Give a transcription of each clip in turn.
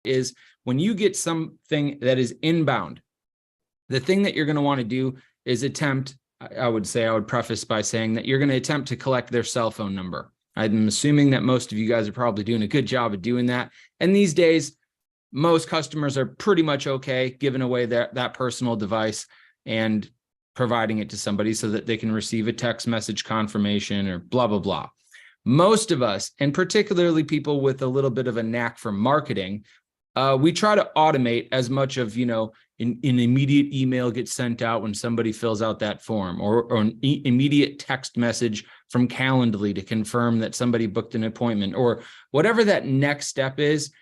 is when you get something that is inbound, the thing that you're going to want to do is attempt, I would preface by saying that you're going to attempt to collect their cell phone number. I'm assuming that most of you guys are probably doing a good job of doing that. And these days, most customers are pretty much okay giving away that personal device and providing it to somebody so that they can receive a text message confirmation or blah, blah, blah. Most of us, and particularly people with a little bit of a knack for marketing, we try to automate as much of, an immediate email gets sent out when somebody fills out that form, or an immediate text message from Calendly to confirm that somebody booked an appointment, or whatever that next step is.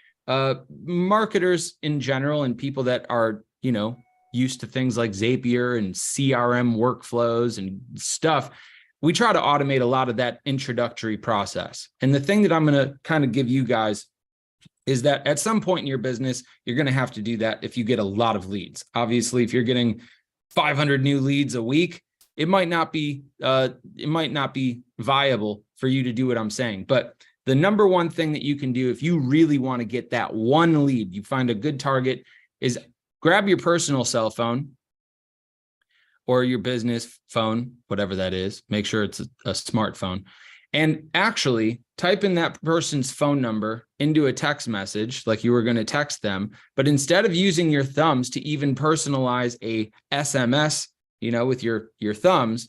Marketers in general and people that are, used to things like Zapier and CRM workflows and stuff, we try to automate a lot of that introductory process. And the thing that I'm going to kind of give you guys is that at some point in your business, you're going to have to do that if you get a lot of leads. Obviously, if you're getting 500 new leads a week, it might not be viable for you to do what I'm saying. But the number one thing that you can do if you really want to get that one lead, you find a good target, is grab your personal cell phone or your business phone, whatever that is. Make sure it's a smartphone, and actually type in that person's phone number into a text message like you were going to text them. But instead of using your thumbs to even personalize a SMS, with your thumbs,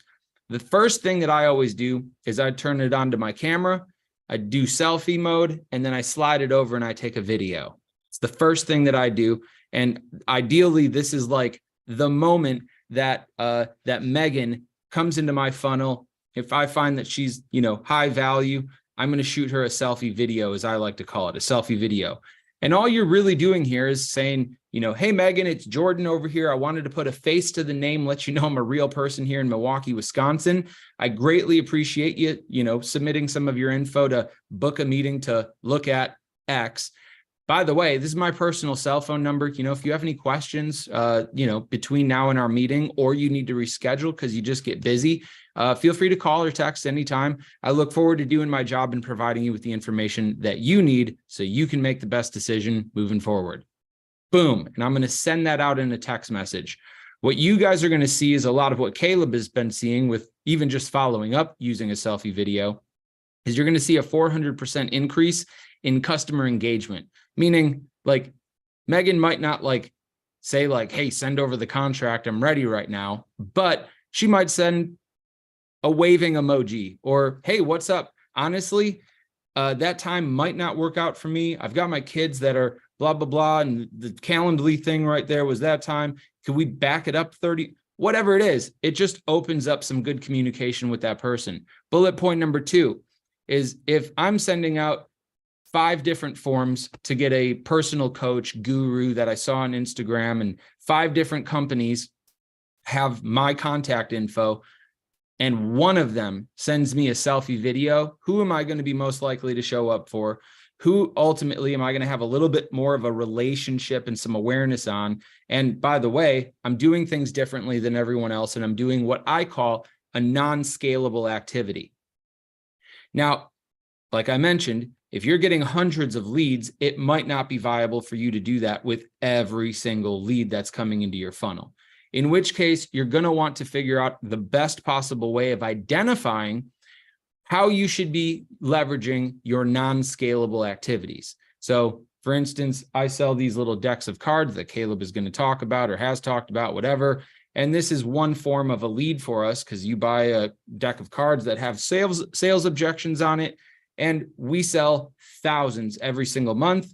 the first thing that I always do is I turn it onto my camera, I do selfie mode, and then I slide it over and I take a video. It's the first thing that I do. And ideally, this is like the moment that that Megan comes into my funnel. If I find that she's, high value, I'm going to shoot her a selfie video, as I like to call it, a selfie video. And all you're really doing here is saying, hey, Megan, it's Jordan over here. I wanted to put a face to the name, let you know I'm a real person here in Milwaukee, Wisconsin. I greatly appreciate you, submitting some of your info to book a meeting to look at X. By the way, this is my personal cell phone number. If you have any questions, between now and our meeting, or you need to reschedule because you just get busy, feel free to call or text anytime. I look forward to doing my job and providing you with the information that you need so you can make the best decision moving forward. Boom. And I'm going to send that out in a text message. What you guys are going to see is a lot of what Caleb has been seeing with even just following up using a selfie video, is you're going to see a 400% increase in customer engagement. Meaning, like, Megan might not say hey, send over the contract, I'm ready right now, but she might send a waving emoji, or hey, what's up? Honestly, that time might not work out for me. I've got my kids that are blah, blah, blah, and the Calendly thing right there was that time. Could we back it up 30? Whatever it is, it just opens up some good communication with that person. Bullet point number 2 is, if I'm sending out 5 different forms to get a personal coach guru that I saw on Instagram, and 5 different companies have my contact info, and one of them sends me a selfie video, who am I going to be most likely to show up for? Who ultimately am I going to have a little bit more of a relationship and some awareness on? And by the way, I'm doing things differently than everyone else, and I'm doing what I call a non-scalable activity. Now, like I mentioned, if you're getting hundreds of leads, it might not be viable for you to do that with every single lead that's coming into your funnel. In which case, you're going to want to figure out the best possible way of identifying how you should be leveraging your non-scalable activities. So, for instance, I sell these little decks of cards that Caleb is going to talk about or has talked about, whatever. And this is one form of a lead for us, because you buy a deck of cards that have sales objections on it. And we sell thousands every single month.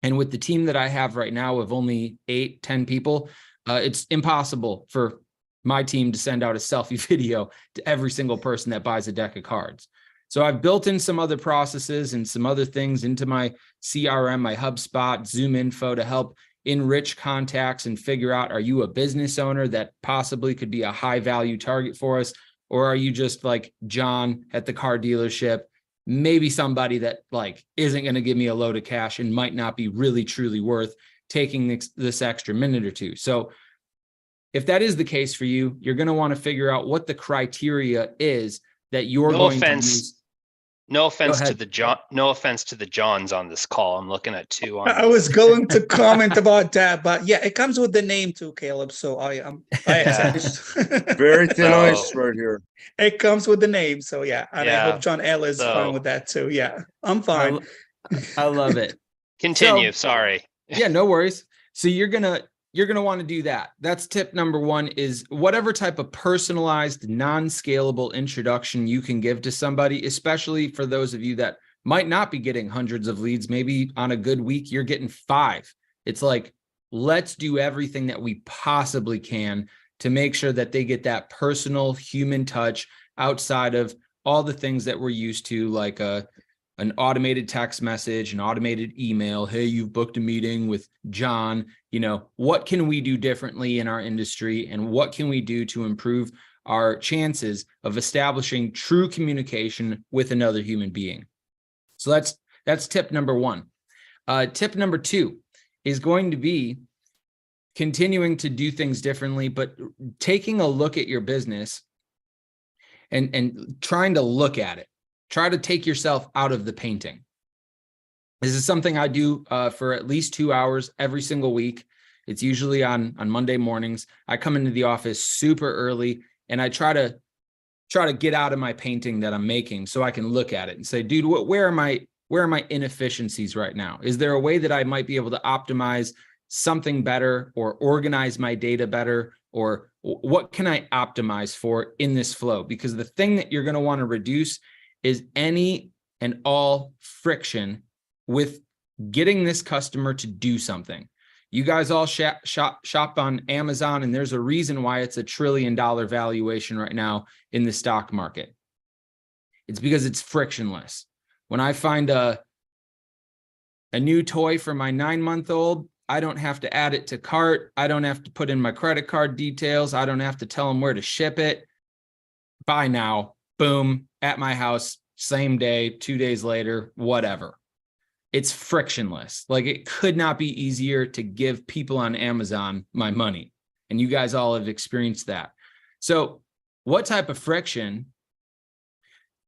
And with the team that I have right now of only 8-10 people, it's impossible for my team to send out a selfie video to every single person that buys a deck of cards. So I've built in some other processes and some other things into my CRM, my HubSpot, Zoom info, to help enrich contacts and figure out, are you a business owner that possibly could be a high value target for us? Or are you just like John at the car dealership, maybe somebody that isn't going to give me a load of cash and might not be really truly worth taking this extra minute or two. So if that is the case for you, you're going to want to figure out what the criteria is that you're going to use. No Go offense to ahead. the No offense to the Johns on this call. I'm looking at two on. I was going to comment about that, but yeah, it comes with the name too, Caleb. So I Yeah. accept. Very thin So- ice right here. It comes with the name, so yeah, and I Yeah, hope John L is fine so- with that too. Yeah, I'm fine. I love it. Continue. So- Sorry. Yeah, no worries. So you're gonna want to do that. That's tip number one, is whatever type of personalized, non-scalable introduction you can give to somebody, especially for those of you that might not be getting hundreds of leads. Maybe on a good week, you're getting 5. It's like, let's do everything that we possibly can to make sure that they get that personal human touch outside of all the things that we're used to, like an automated text message, an automated email. Hey, you've booked a meeting with John. You know, what can we do differently in our industry, and what can we do to improve our chances of establishing true communication with another human being? So that's tip number one. Tip number 2 is going to be continuing to do things differently, but taking a look at your business and trying to look at it. Try to take yourself out of the painting. This is something I do for at least 2 hours every single week. It's usually on Monday mornings. I come into the office super early, and I try to get out of my painting that I'm making so I can look at it and say, dude, where are my inefficiencies right now? Is there a way that I might be able to optimize something better, or organize my data better, or what can I optimize for in this flow? Because the thing that you're going to want to reduce is any and all friction with getting this customer to do something. You guys all shop on Amazon, and there's a reason why it's $1 trillion valuation right now in the stock market. It's because it's frictionless. When I find a new toy for my 9-month-old, I don't have to add it to cart. I don't have to put in my credit card details. I don't have to tell them where to ship it. Buy now, boom, at my house, same day, 2 days later, whatever. It's frictionless. Like, it could not be easier to give people on Amazon my money. And you guys all have experienced that. So what type of friction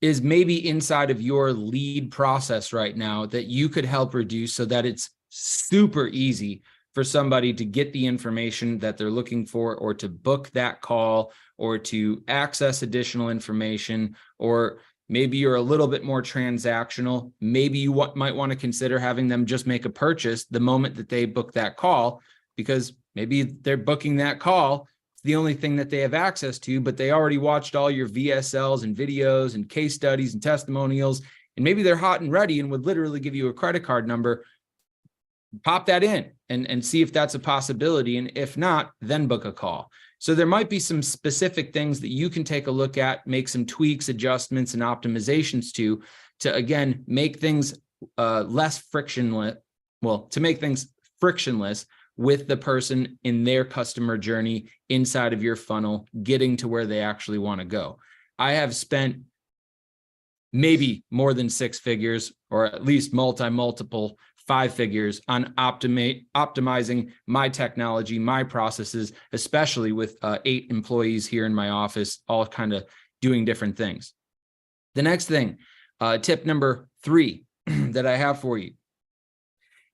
is maybe inside of your lead process right now that you could help reduce so that it's super easy for somebody to get the information that they're looking for, or to book that call, or to access additional information? Or maybe you're a little bit more transactional. Maybe you might want to consider having them just make a purchase the moment that they book that call, because maybe they're booking that call. It's the only thing that they have access to, but they already watched all your VSLs and videos and case studies and testimonials. And maybe they're hot and ready and would literally give you a credit card number. Pop that in and see if that's a possibility. And if not, then book a call. So there might be some specific things that you can take a look at, make some tweaks, adjustments, and optimizations to again, make things less frictionless. Well, to make things frictionless with the person in their customer journey inside of your funnel, getting to where they actually want to go. I have spent maybe more than 6 figures, or at least multiple 5 figures on optimizing my technology, my processes, especially with 8 employees here in my office, all kind of doing different things. The next thing, tip number 3 that I have for you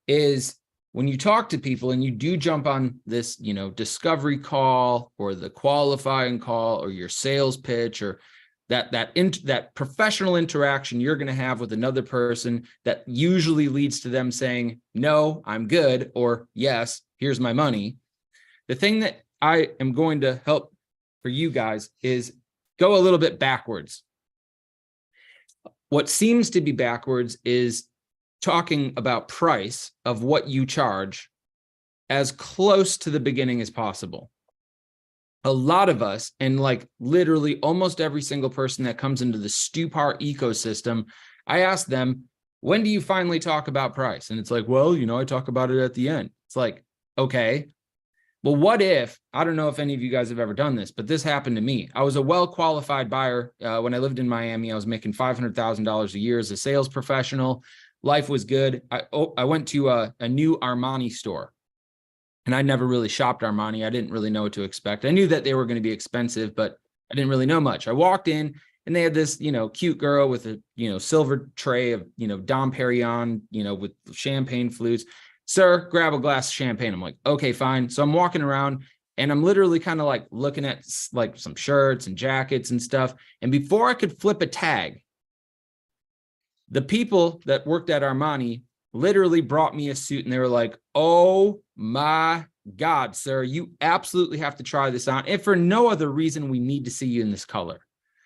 is, when you talk to people and you do jump on this, discovery call, or the qualifying call, or your sales pitch, or that professional interaction you're going to have with another person that usually leads to them saying, no, I'm good, or yes, here's my money. The thing that I am going to help for you guys is go a little bit backwards. What seems to be backwards is talking about price of what you charge as close to the beginning as possible. A lot of us, and like literally almost every single person that comes into the Stupar ecosystem, I ask them, when do you finally talk about price? And it's like, well, I talk about it at the end. It's like, okay, well, what if, I don't know if any of you guys have ever done this, but this happened to me. I was a well-qualified buyer. When I lived in Miami, I was making $500,000 a year as a sales professional. Life was good. I went to a new Armani store. And I never really shopped Armani. I didn't really know what to expect. I knew that they were going to be expensive, but I didn't really know much. I walked in, And they had this, cute girl with a, silver tray of, Dom Perignon, with champagne flutes. Sir, grab a glass of champagne. I'm like, okay, fine. So I'm walking around and I'm literally kind of like looking at like some shirts and jackets and stuff. And before I could flip a tag, the people that worked at Armani literally brought me a suit and they were like, oh my God, sir, you absolutely have to try this on. If for no other reason, we need to see you in this color.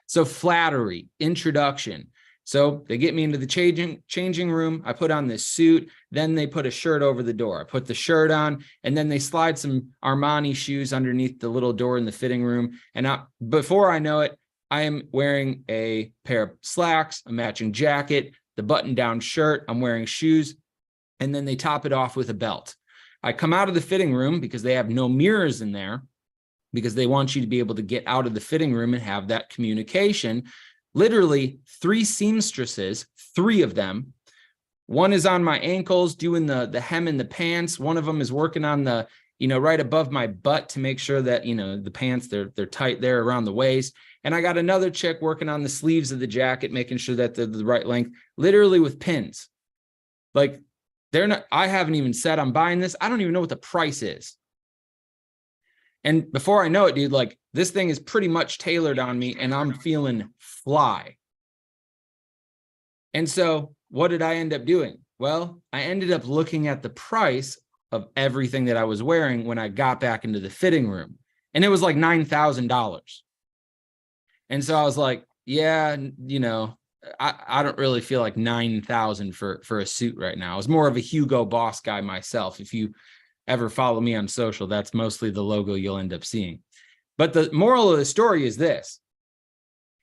So flattery, introduction. So they get me into the changing room. I put on this suit. Then they put a shirt over the door. I put the shirt on, and then they slide some Armani shoes underneath the little door in the fitting room. And before I know it, I am wearing a pair of slacks, a matching jacket, the button-down shirt. I'm wearing shoes, and then they top it off with a belt. I come out of the fitting room because they have no mirrors in there, because they want you to be able to get out of the fitting room and have that communication. Literally 3 seamstresses, 3 of them. One is on my ankles doing the hem in the pants. One of them is working on the, right above my butt to make sure that, the pants, they're tight there around the waist. And I got another chick working on the sleeves of the jacket, making sure that they're the right length, literally with pins. Like I haven't even said I'm buying this. I don't even know what the price is. And before I know it, dude, like this thing is pretty much tailored on me and I'm feeling fly. And so what did I end up doing? Well, I ended up looking at the price of everything that I was wearing when I got back into the fitting room. And it was like $9,000. And so I was like, yeah, I don't really feel like $9,000 for a suit right now. I was more of a Hugo Boss guy myself. If you ever follow me on social, that's mostly the logo you'll end up seeing. But the moral of the story is this,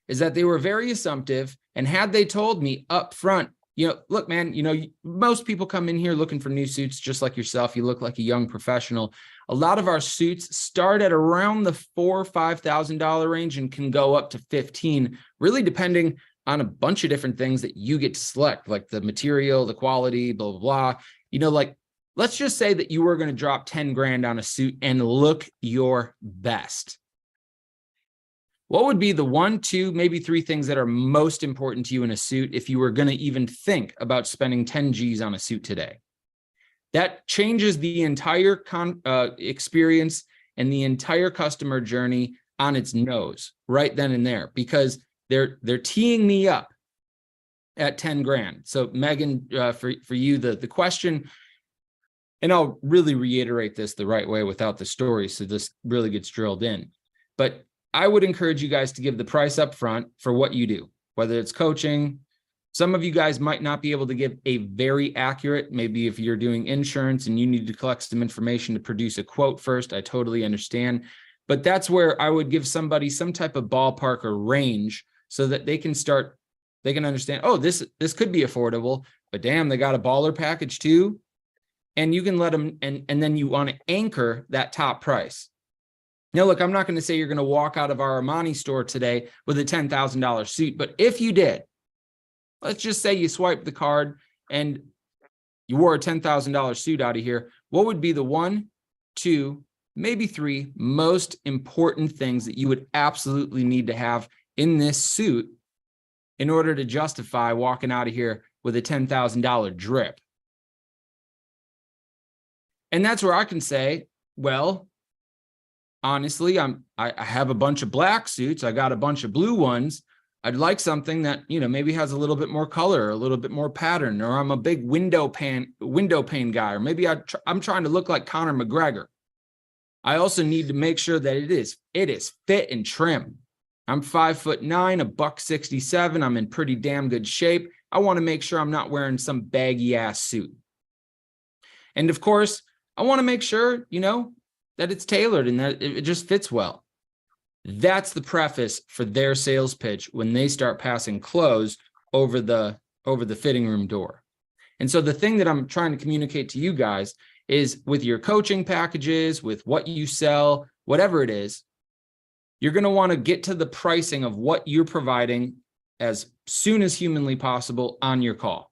is that they were very assumptive. And had they told me up front, look, man, most people come in here looking for new suits, just like yourself. You look like a young professional. A lot of our suits start at around the $4,000 or $5,000 range and can go up to 15, really depending on a bunch of different things that you get to select, like the material, the quality, blah, blah, blah. Let's just say that you were going to drop 10 grand on a suit and look your best. What would be the 1, 2, maybe 3 things that are most important to you in a suit if you were going to even think about spending 10 G's on a suit today? That changes the entire experience and the entire customer journey on its nose right then and there, because they're teeing me up at 10 grand. So Megan, for you, the question, and I'll really reiterate this the right way without the story, so this really gets drilled in. But I would encourage you guys to give the price up front for what you do, whether it's coaching. Some of you guys might not be able to give a very accurate, maybe if you're doing insurance and you need to collect some information to produce a quote first, I totally understand. But that's where I would give somebody some type of ballpark or range so that they can understand, oh, this could be affordable, but damn, they got a baller package too. And you can let them, and then you want to anchor that top price. Now, look, I'm not going to say you're going to walk out of our Armani store today with a $10,000 suit, but if you did, let's just say you swiped the card and you wore a $10,000 suit out of here, what would be the 1, 2, maybe 3 most important things that you would absolutely need to have in this suit in order to justify walking out of here with a $10,000 drip? And that's where I can say, well, honestly, I have a bunch of black suits. I got a bunch of blue ones. I'd like something that, maybe has a little bit more color, a little bit more pattern, or I'm a big window pane guy, or maybe I'm trying to look like Conor McGregor. I also need to make sure that it is fit and trim. I'm 5'9", $167. I'm in pretty damn good shape. I want to make sure I'm not wearing some baggy ass suit. And of course, I want to make sure, that it's tailored and that it just fits well. That's the preface for their sales pitch when they start passing close over the fitting room door. And so the thing that I'm trying to communicate to you guys is, with your coaching packages, with what you sell, whatever it is, you're going to want to get to the pricing of what you're providing as soon as humanly possible on your call.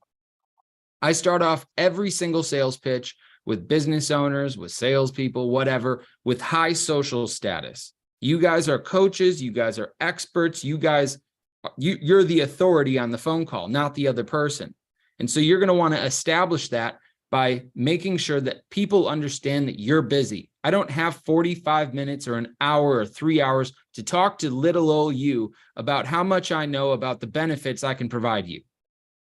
I start off every single sales pitch with business owners, with salespeople, whatever, with high social status. You guys are coaches. You guys are experts. You guys You're the authority on the phone call, not the other person. And so you're going to want to establish that by making sure that people understand that you're busy. I don't have 45 minutes or an hour or 3 hours to talk to little old you about how much I know about the benefits I can provide you.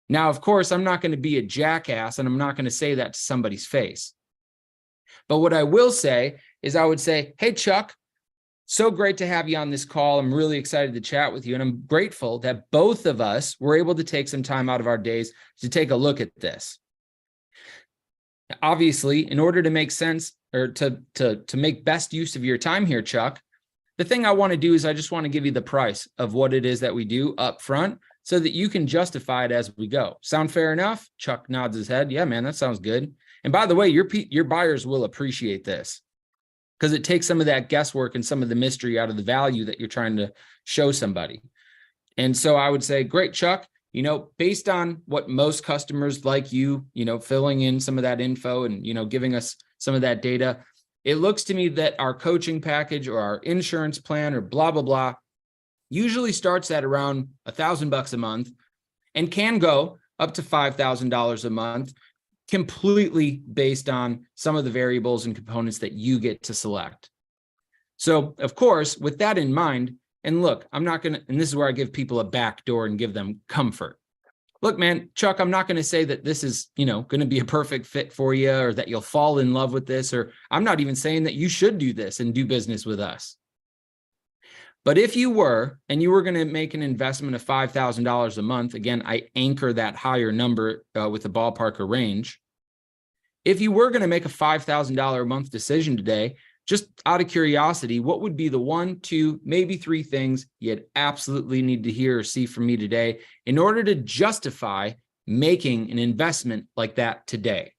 Now, of course, I'm not going to be a jackass, and I'm not going to say that to somebody's face. But what I will say is I would say, hey, Chuck, so great to have you on this call. I'm really excited to chat with you. And I'm grateful that both of us were able to take some time out of our days to take a look at this. Obviously, in order to make sense or to make best use of your time here, Chuck, the thing I want to do is I just want to give you the price of what it is that we do up front so that you can justify it as we go. Sound fair enough? Chuck nods his head. Yeah, man, that sounds good. And by the way, your buyers will appreciate this because it takes some of that guesswork and some of the mystery out of the value that you're trying to show somebody. And so I would say, great, Chuck. Based on what most customers like you, filling in some of that info and, giving us some of that data, it looks to me that our coaching package or our insurance plan or blah, blah, blah, usually starts at around $1,000 a month and can go up to $5,000 a month, completely based on some of the variables and components that you get to select. So, of course, with that in mind, and look, I'm not going to, and this is where I give people a back door and give them comfort. Look, man, Chuck, I'm not going to say that this is, going to be a perfect fit for you or that you'll fall in love with this, or I'm not even saying that you should do this and do business with us. But if you were, and you were going to make an investment of $5,000 a month, again, I anchor that higher number with a ballpark or range. If you were going to make a $5,000 a month decision today, just out of curiosity, what would be the 1, 2, maybe 3 things you'd absolutely need to hear or see from me today in order to justify making an investment like that today?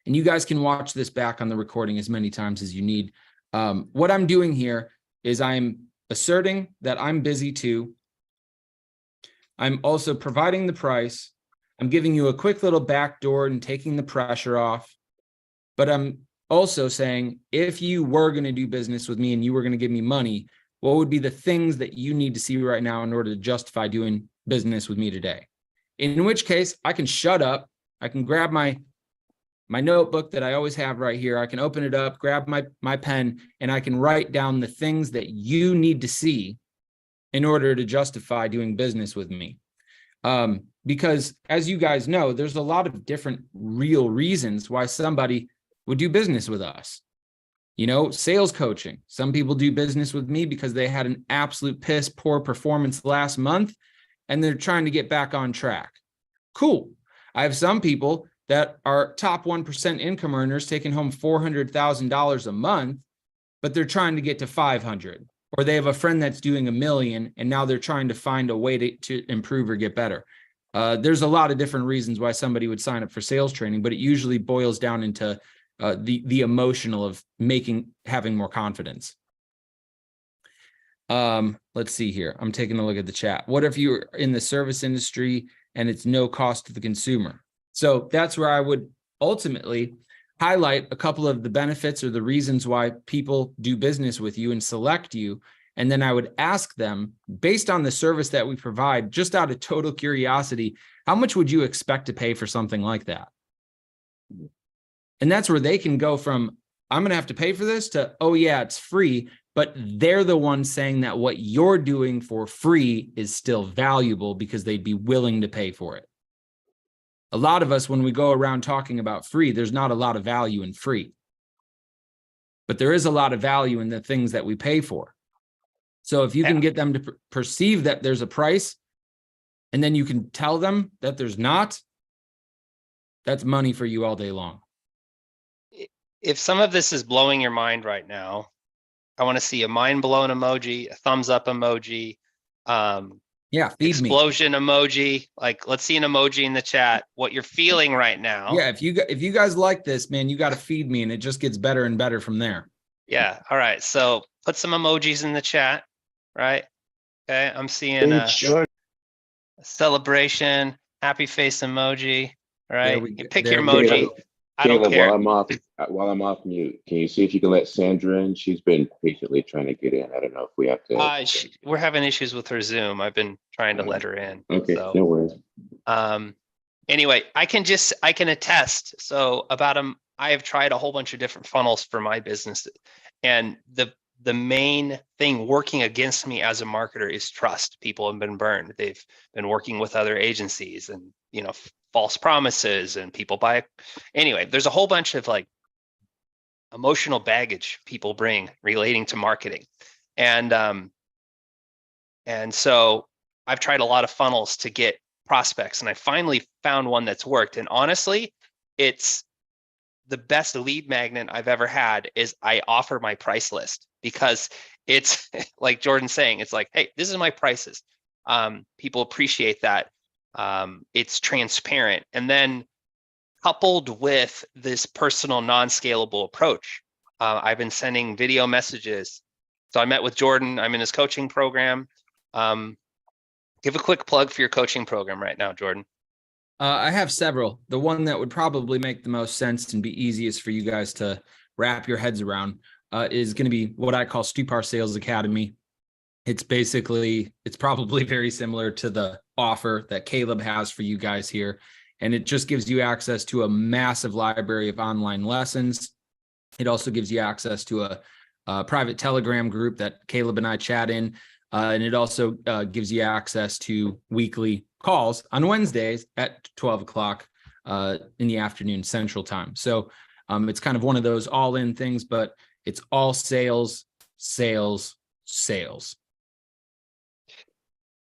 And you guys can watch this back on the recording as many times as you need. What I'm doing here is I'm asserting that I'm busy too. I'm also providing the price. I'm giving you a quick little backdoor and taking the pressure off. But I'm also saying, if you were going to do business with me and you were going to give me money, what would be the things that you need to see right now in order to justify doing business with me today? In which case, I can shut up. I can grab my notebook that I always have right here. I can open it up, grab my pen, and I can write down the things that you need to see in order to justify doing business with me. Because as you guys know, there's a lot of different real reasons why somebody would do business with us. Sales coaching. Some people do business with me because they had an absolute piss poor performance last month and they're trying to get back on track. Cool. I have some people that are top 1% income earners taking home $400,000 a month, but they're trying to get to 500, or they have a friend that's doing $1 million and now they're trying to find a way to improve or get better. There's a lot of different reasons why somebody would sign up for sales training, but it usually boils down into the emotional of having more confidence. Let's see here. I'm taking a look at the chat. What if you're in the service industry and it's no cost to the consumer? So that's where I would ultimately highlight a couple of the benefits or the reasons why people do business with you and select you. And then I would ask them, based on the service that we provide, just out of total curiosity, how much would you expect to pay for something like that? And that's where they can go from, I'm going to have to pay for this, to, oh yeah, it's free. But they're the ones saying that what you're doing for free is still valuable because they'd be willing to pay for it. A lot of us, when we go around talking about free, there's not a lot of value in free. But there is a lot of value in the things that we pay for. So if you can get them to perceive that there's a price, and then you can tell them that there's not, that's money for you all day long. If some of this is blowing your mind right now, I want to see a mind blown emoji, a thumbs up emoji, Yeah, feed explosion emoji. Like, let's see an emoji in the chat, what you're feeling right now. Yeah, if you guys like this, man, you got to feed me, and it just gets better and better from there. Yeah. All right. So put some emojis in the chat, right? Okay. I'm seeing a celebration, happy face emoji. All right. You pick your emoji. I don't Caleb, care. while I'm off mute, can you see if you can let Sandra in? She's been patiently trying to get in. I don't know if we have to. We're having issues with her Zoom. I've been trying to let her in. Okay, So, no worries. anyway, I can attest. So I have tried a whole bunch of different funnels for my business, and the main thing working against me as a marketer is trust. People have been burned. They've been working with other agencies, and false promises, and people buy. Anyway, there's a whole bunch of like emotional baggage people bring relating to marketing, and so I've tried a lot of funnels to get prospects, and I finally found one that's worked. And honestly, it's the best lead magnet I've ever had. Is I offer my price list, because it's like Jordan's saying, it's like, hey, this is my prices. People appreciate that. It's transparent. And then coupled with this personal non-scalable approach, I've been sending video messages. So I met with Jordan. I'm in his coaching program. Give a quick plug for your coaching program right now, Jordan. I have several. The one that would probably make the most sense and be easiest for you guys to wrap your heads around is going to be what I call Stupar Sales Academy. It's probably very similar to the offer that Caleb has for you guys here. And it just gives you access to a massive library of online lessons. It also gives you access to a private Telegram group that Caleb and I chat in. And it also gives you access to weekly calls on Wednesdays at 12 o'clock in the afternoon Central Time. So it's kind of one of those all-in things, but it's all sales, sales, sales.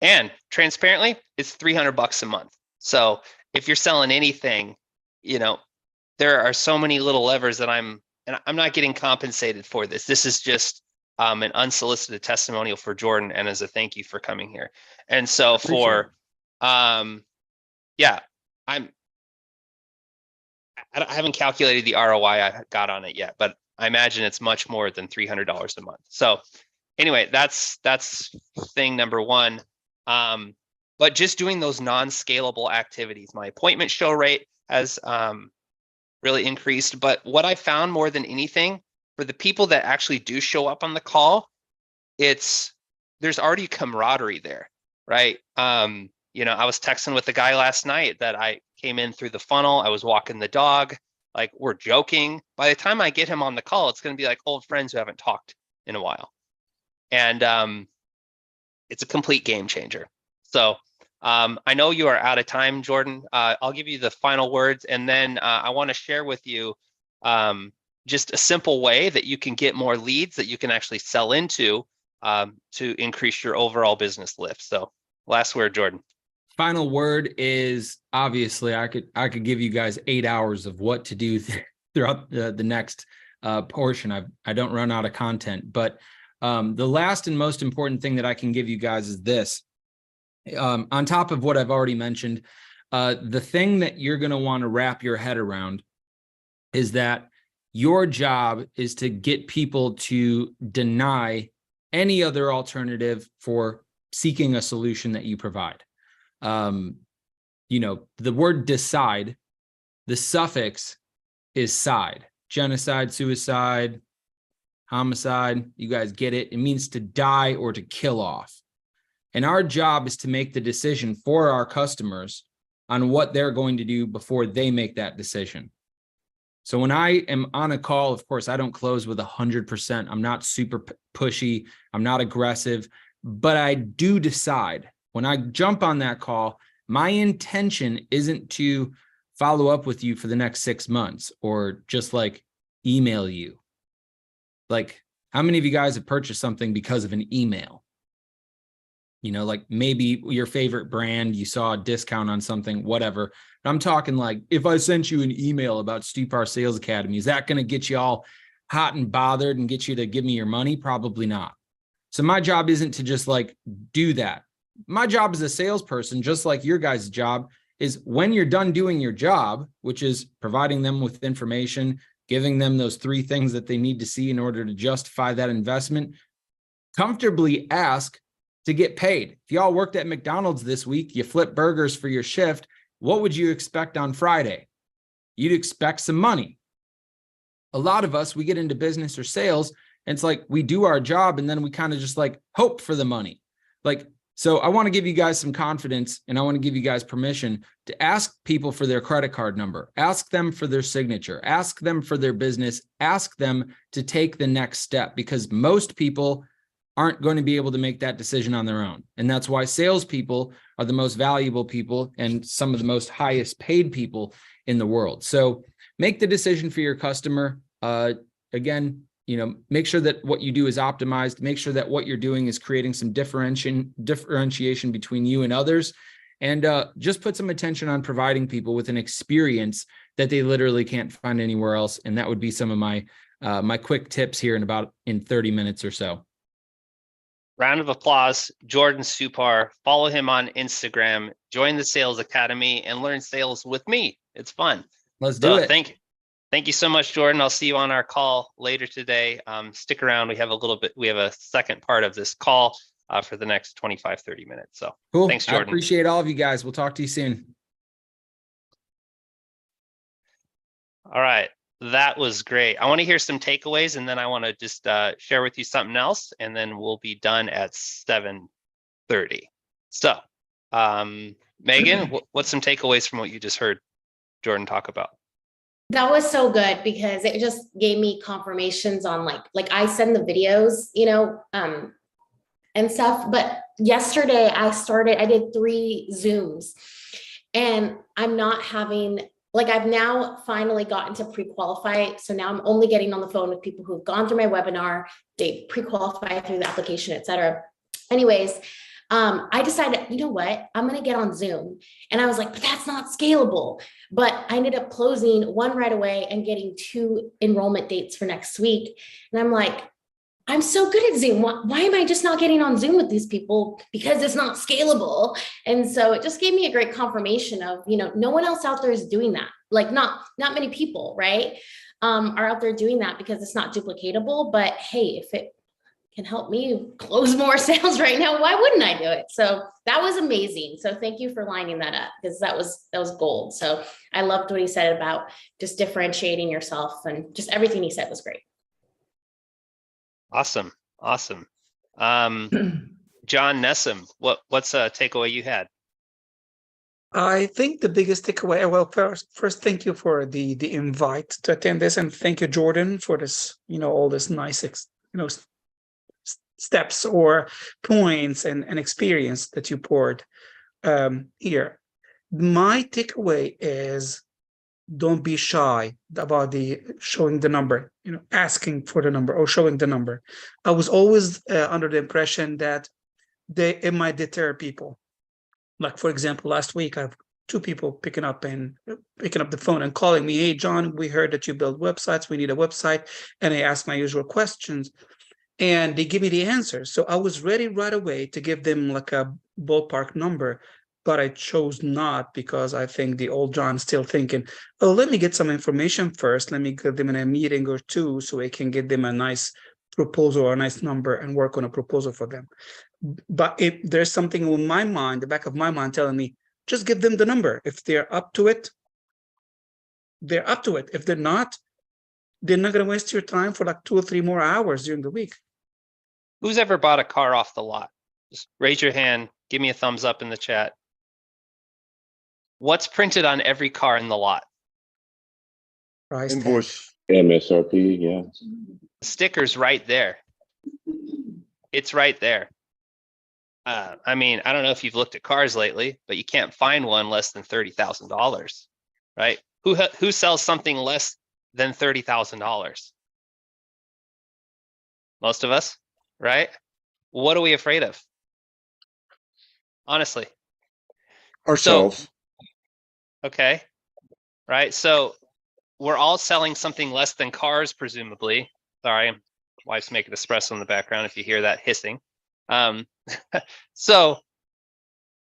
And transparently, it's $300 a month. So if you're selling anything, there are so many little levers that I'm not getting compensated for this. This is just an unsolicited testimonial for Jordan, and as a thank you for coming here. And so I haven't calculated the ROI I got on it yet, but I imagine it's much more than $300 a month. So anyway, that's thing number one. But just doing those non-scalable activities, my appointment show rate has really increased. But what I found more than anything, for the people that actually do show up on the call, there's already camaraderie there, right? I was texting with the guy last night that I came in through the funnel. I was walking the dog, like we're joking. By the time I get him on the call, it's going to be like old friends who haven't talked in a while. And it's a complete game changer. So I know you are out of time, Jordan. I'll give you the final words, and then I want to share with you just a simple way that you can get more leads that you can actually sell into to increase your overall business lift. So last word, Jordan. Final word is, obviously I could give you guys 8 hours of what to do throughout the next portion. I don't run out of content, but the last and most important thing that I can give you guys is this. On top of what I've already mentioned, the thing that you're going to want to wrap your head around is that your job is to get people to deny any other alternative for seeking a solution that you provide. The word decide, the suffix is side. Genocide, suicide, homicide, you guys get it. It means to die or to kill off. And our job is to make the decision for our customers on what they're going to do before they make that decision. So when I am on a call, of course, I don't close with 100%. I'm not super pushy. I'm not aggressive, but I do decide when I jump on that call, my intention isn't to follow up with you for the next 6 months or just like email you. Like, how many of you guys have purchased something because of an email? Like maybe your favorite brand, you saw a discount on something, whatever. But I'm talking like, if I sent you an email about Stupar Sales Academy, is that going to get you all hot and bothered and get you to give me your money? Probably not. So my job isn't to just like do that. My job as a salesperson, just like your guys' job, is when you're done doing your job, which is providing them with information, giving them those 3 things that they need to see in order to justify that investment, comfortably ask to get paid. If y'all worked at McDonald's this week, you flip burgers for your shift, what would you expect on Friday? you'd expect some money. A lot of us, we get into business or sales, and it's like we do our job and then we kind of just like hope for the money. Like, so I want to give you guys some confidence, and I want to give you guys permission to ask people for their credit card number, ask them for their signature, ask them for their business, ask them to take the next step, because most people aren't going to be able to make that decision on their own. And that's why salespeople are the most valuable people and some of the most highest paid people in the world. So make the decision for your customer. Again, make sure that what you do is optimized. Make sure that what you're doing is creating some differentiation between you and others. And just put some attention on providing people with an experience that they literally can't find anywhere else. And that would be some of my my quick tips here in 30 minutes or so. Round of applause, Jordan Stupar. Follow him on Instagram, join the Sales Academy, and learn sales with me. It's fun. Let's do it. Thank you so much, Jordan. I'll see you on our call later today. Stick around. We have a second part of this call for the next 25, 30 minutes. So cool. Thanks, Jordan. I appreciate all of you guys. We'll talk to you soon. All right. That was great. I want to hear some takeaways, and then I want to just share with you something else, and then we'll be done at 7:30. So, Megan, what's some takeaways from what you just heard Jordan talk about? That was so good, because it just gave me confirmations on like I send the videos, and stuff. But yesterday I did 3 Zooms, and I'm not having, I've now finally gotten to pre-qualify. So now I'm only getting on the phone with people who've gone through my webinar, they pre-qualify through the application, et cetera. Anyways, I decided, you know what, I'm going to get on Zoom. And I was like, but that's not scalable. But I ended up closing 1 right away and getting 2 enrollment dates for next week. And I'm like, I'm so good at Zoom. Why am I just not getting on Zoom with these people? Because it's not scalable. And so it just gave me a great confirmation of, no one else out there is doing that. Like not many people, right, are out there doing that, because it's not duplicatable. But hey, if it can help me close more sales right now, why wouldn't I do it? So that was amazing. So thank you for lining that up, because that was gold. So I loved what he said about just differentiating yourself, and just everything he said was great. Awesome. John Nessum, what's a takeaway you had? I think the biggest takeaway, well, first, thank you for the invite to attend this, and thank you, Jordan, for this, all this nice, steps or points and experience that you poured here. My takeaway is, don't be shy about showing the number, asking for the number or showing the number. I was always under the impression that it might deter people. Like, for example, last week, I have 2 people picking up the phone and calling me, hey, John, we heard that you build websites. We need a website. And I asked my usual questions, and they give me the answers. So I was ready right away to give them like a ballpark number, but I chose not, because I think the old John's still thinking, oh, let me get some information first. Let me give them in a meeting or 2 so I can get them a nice proposal or a nice number and work on a proposal for them. But if there's something in my mind, the back of my mind, telling me, just give them the number. If they're up to it, they're up to it. If they're not going to waste your time for like 2 or 3 more hours during the week. Who's ever bought a car off the lot? Just raise your hand. Give me a thumbs up in the chat. What's printed on every car in the lot? Price tag. Invoice. MSRP, yeah. Sticker's right there. It's right there. I mean, I don't know if you've looked at cars lately, but you can't find one less than $30,000, right? Who sells something less than $30,000? Most of us, right? What are we afraid of? Honestly. Ourselves. Okay. Right. So we're all selling something less than cars, presumably. Sorry, wife's making espresso in the background if you hear that hissing. So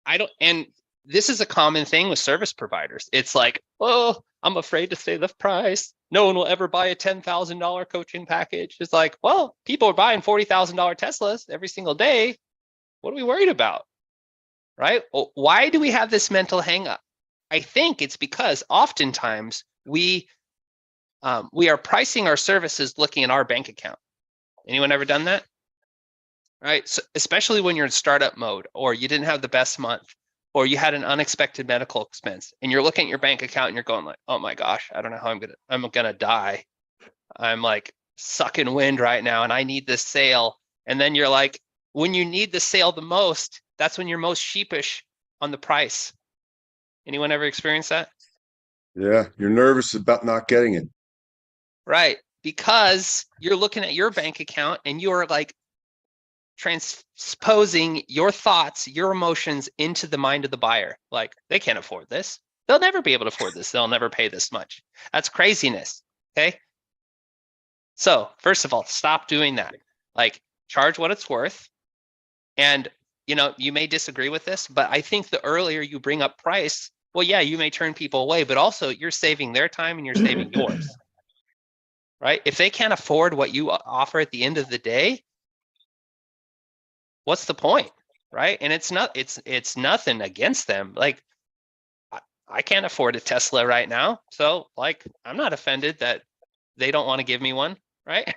and this is a common thing with service providers. It's like, oh, I'm afraid to say the price. No one will ever buy a $10,000 coaching package. It's like, well, people are buying $40,000 Teslas every single day. What are we worried about? Right? Well, why do we have this mental hang up? I think it's because oftentimes we are pricing our services looking at our bank account. Anyone ever done that? Right. So especially when you're in startup mode, or you didn't have the best month, or you had an unexpected medical expense, and you're looking at your bank account and you're going like, oh my gosh, I don't know how I'm gonna die. I'm like sucking wind right now and I need this sale. And then you're like, when you need the sale the most, that's when you're most sheepish on the price. Anyone ever experienced that? Yeah, you're nervous about not getting it. Right. Because you're looking at your bank account and you're like transposing your thoughts, your emotions into the mind of the buyer. Like, they can't afford this. They'll never be able to afford this. They'll never pay this much. That's craziness. Okay. So first of all, stop doing that. Like, charge what it's worth. And, you may disagree with this, but I think the earlier you bring up price, well, yeah, you may turn people away, but also you're saving their time and you're saving yours. Right? If they can't afford what you offer at the end of the day, what's the point? Right? And it's nothing against them. Like, I can't afford a Tesla right now. So like, I'm not offended that they don't want to give me one. Right?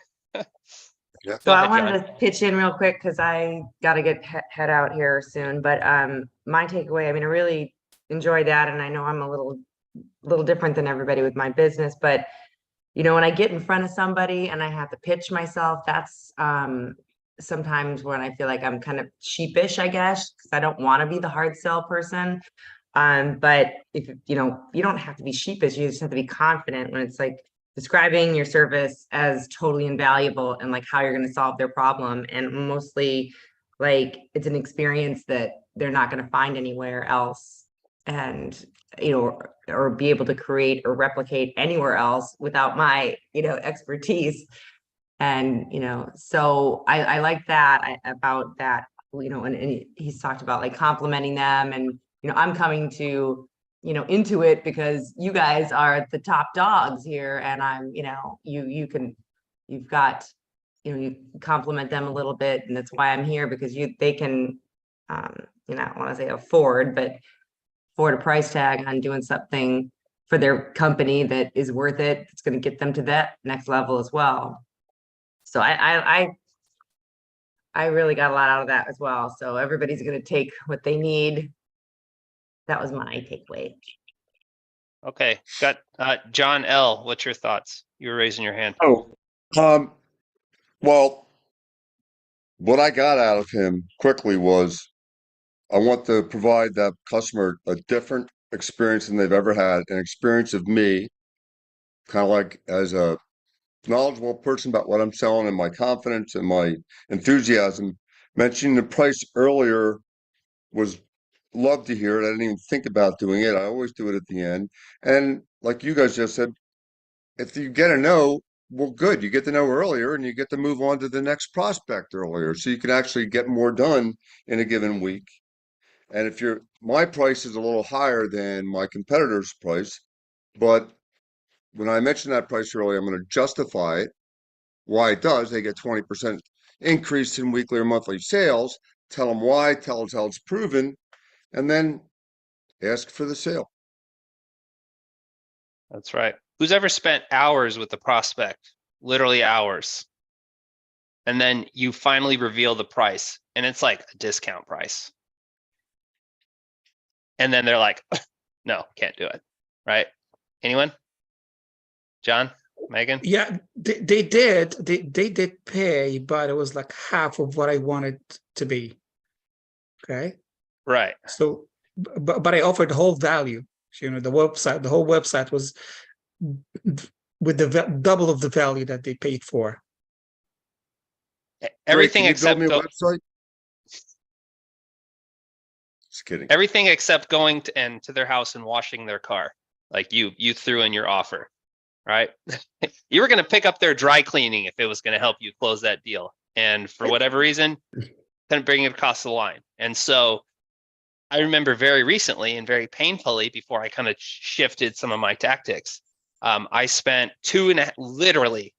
Yeah. So Go I ahead, wanted John. to pitch in real quick because I got to get head out here soon. But my takeaway, I mean, I really enjoyed that, and I know I'm a little different than everybody with my business, but when I get in front of somebody and I have to pitch myself, that's sometimes when I feel like I'm kind of sheepish, I guess, because I don't want to be the hard sell person. But if you don't have to be sheepish, you just have to be confident when it's like describing your service as totally invaluable and like how you're going to solve their problem. And mostly like it's an experience that they're not going to find anywhere else. And, or be able to create or replicate anywhere else without my, expertise. And, so I like that about that, and he's talked about like complimenting them, and, I'm coming to, into it because you guys are the top dogs here, and I'm, you've got, you compliment them a little bit, and that's why I'm here, because they can, I want to say afford, but afford a price tag on doing something for their company that is worth it. It's going to get them to that next level as well. So I really got a lot out of that as well. So everybody's going to take what they need. That was my takeaway. Okay. Got John L. What's your thoughts? You were raising your hand. Oh, well, what I got out of him quickly was I want to provide that customer a different experience than they've ever had, an experience of me, kind of like as a knowledgeable person about what I'm selling and my confidence and my enthusiasm. Mentioning the price earlier was love to hear it. I didn't even think about doing it. I always do it at the end. And like you guys just said, if you get a no, well, good. You get to know earlier and you get to move on to the next prospect earlier. So you can actually get more done in a given week. And if my price is a little higher than my competitor's price, but when I mentioned that price earlier, I'm going to justify it. Why it does. They get 20% increase in weekly or monthly sales. Tell them why, tell them how it's proven, and then ask for the sale. That's right. Who's ever spent hours with the prospect? Literally hours. And then you finally reveal the price and it's like a discount price. And then they're like, no, can't do it. Right? Anyone? John? Megan? Yeah, they did pay, but it was like half of what I wanted to be. Okay. Right. So, but I offered the whole value. The whole website was with the double of the value that they paid for. Everything Can you except build me a website? Just kidding. everything except going to their house and washing their car. Like you threw in your offer, right? You were going to pick up their dry cleaning if it was going to help you close that deal. And for whatever reason, couldn't bring it across the line. And so I remember very recently and very painfully before I kind of shifted some of my tactics. I spent literally,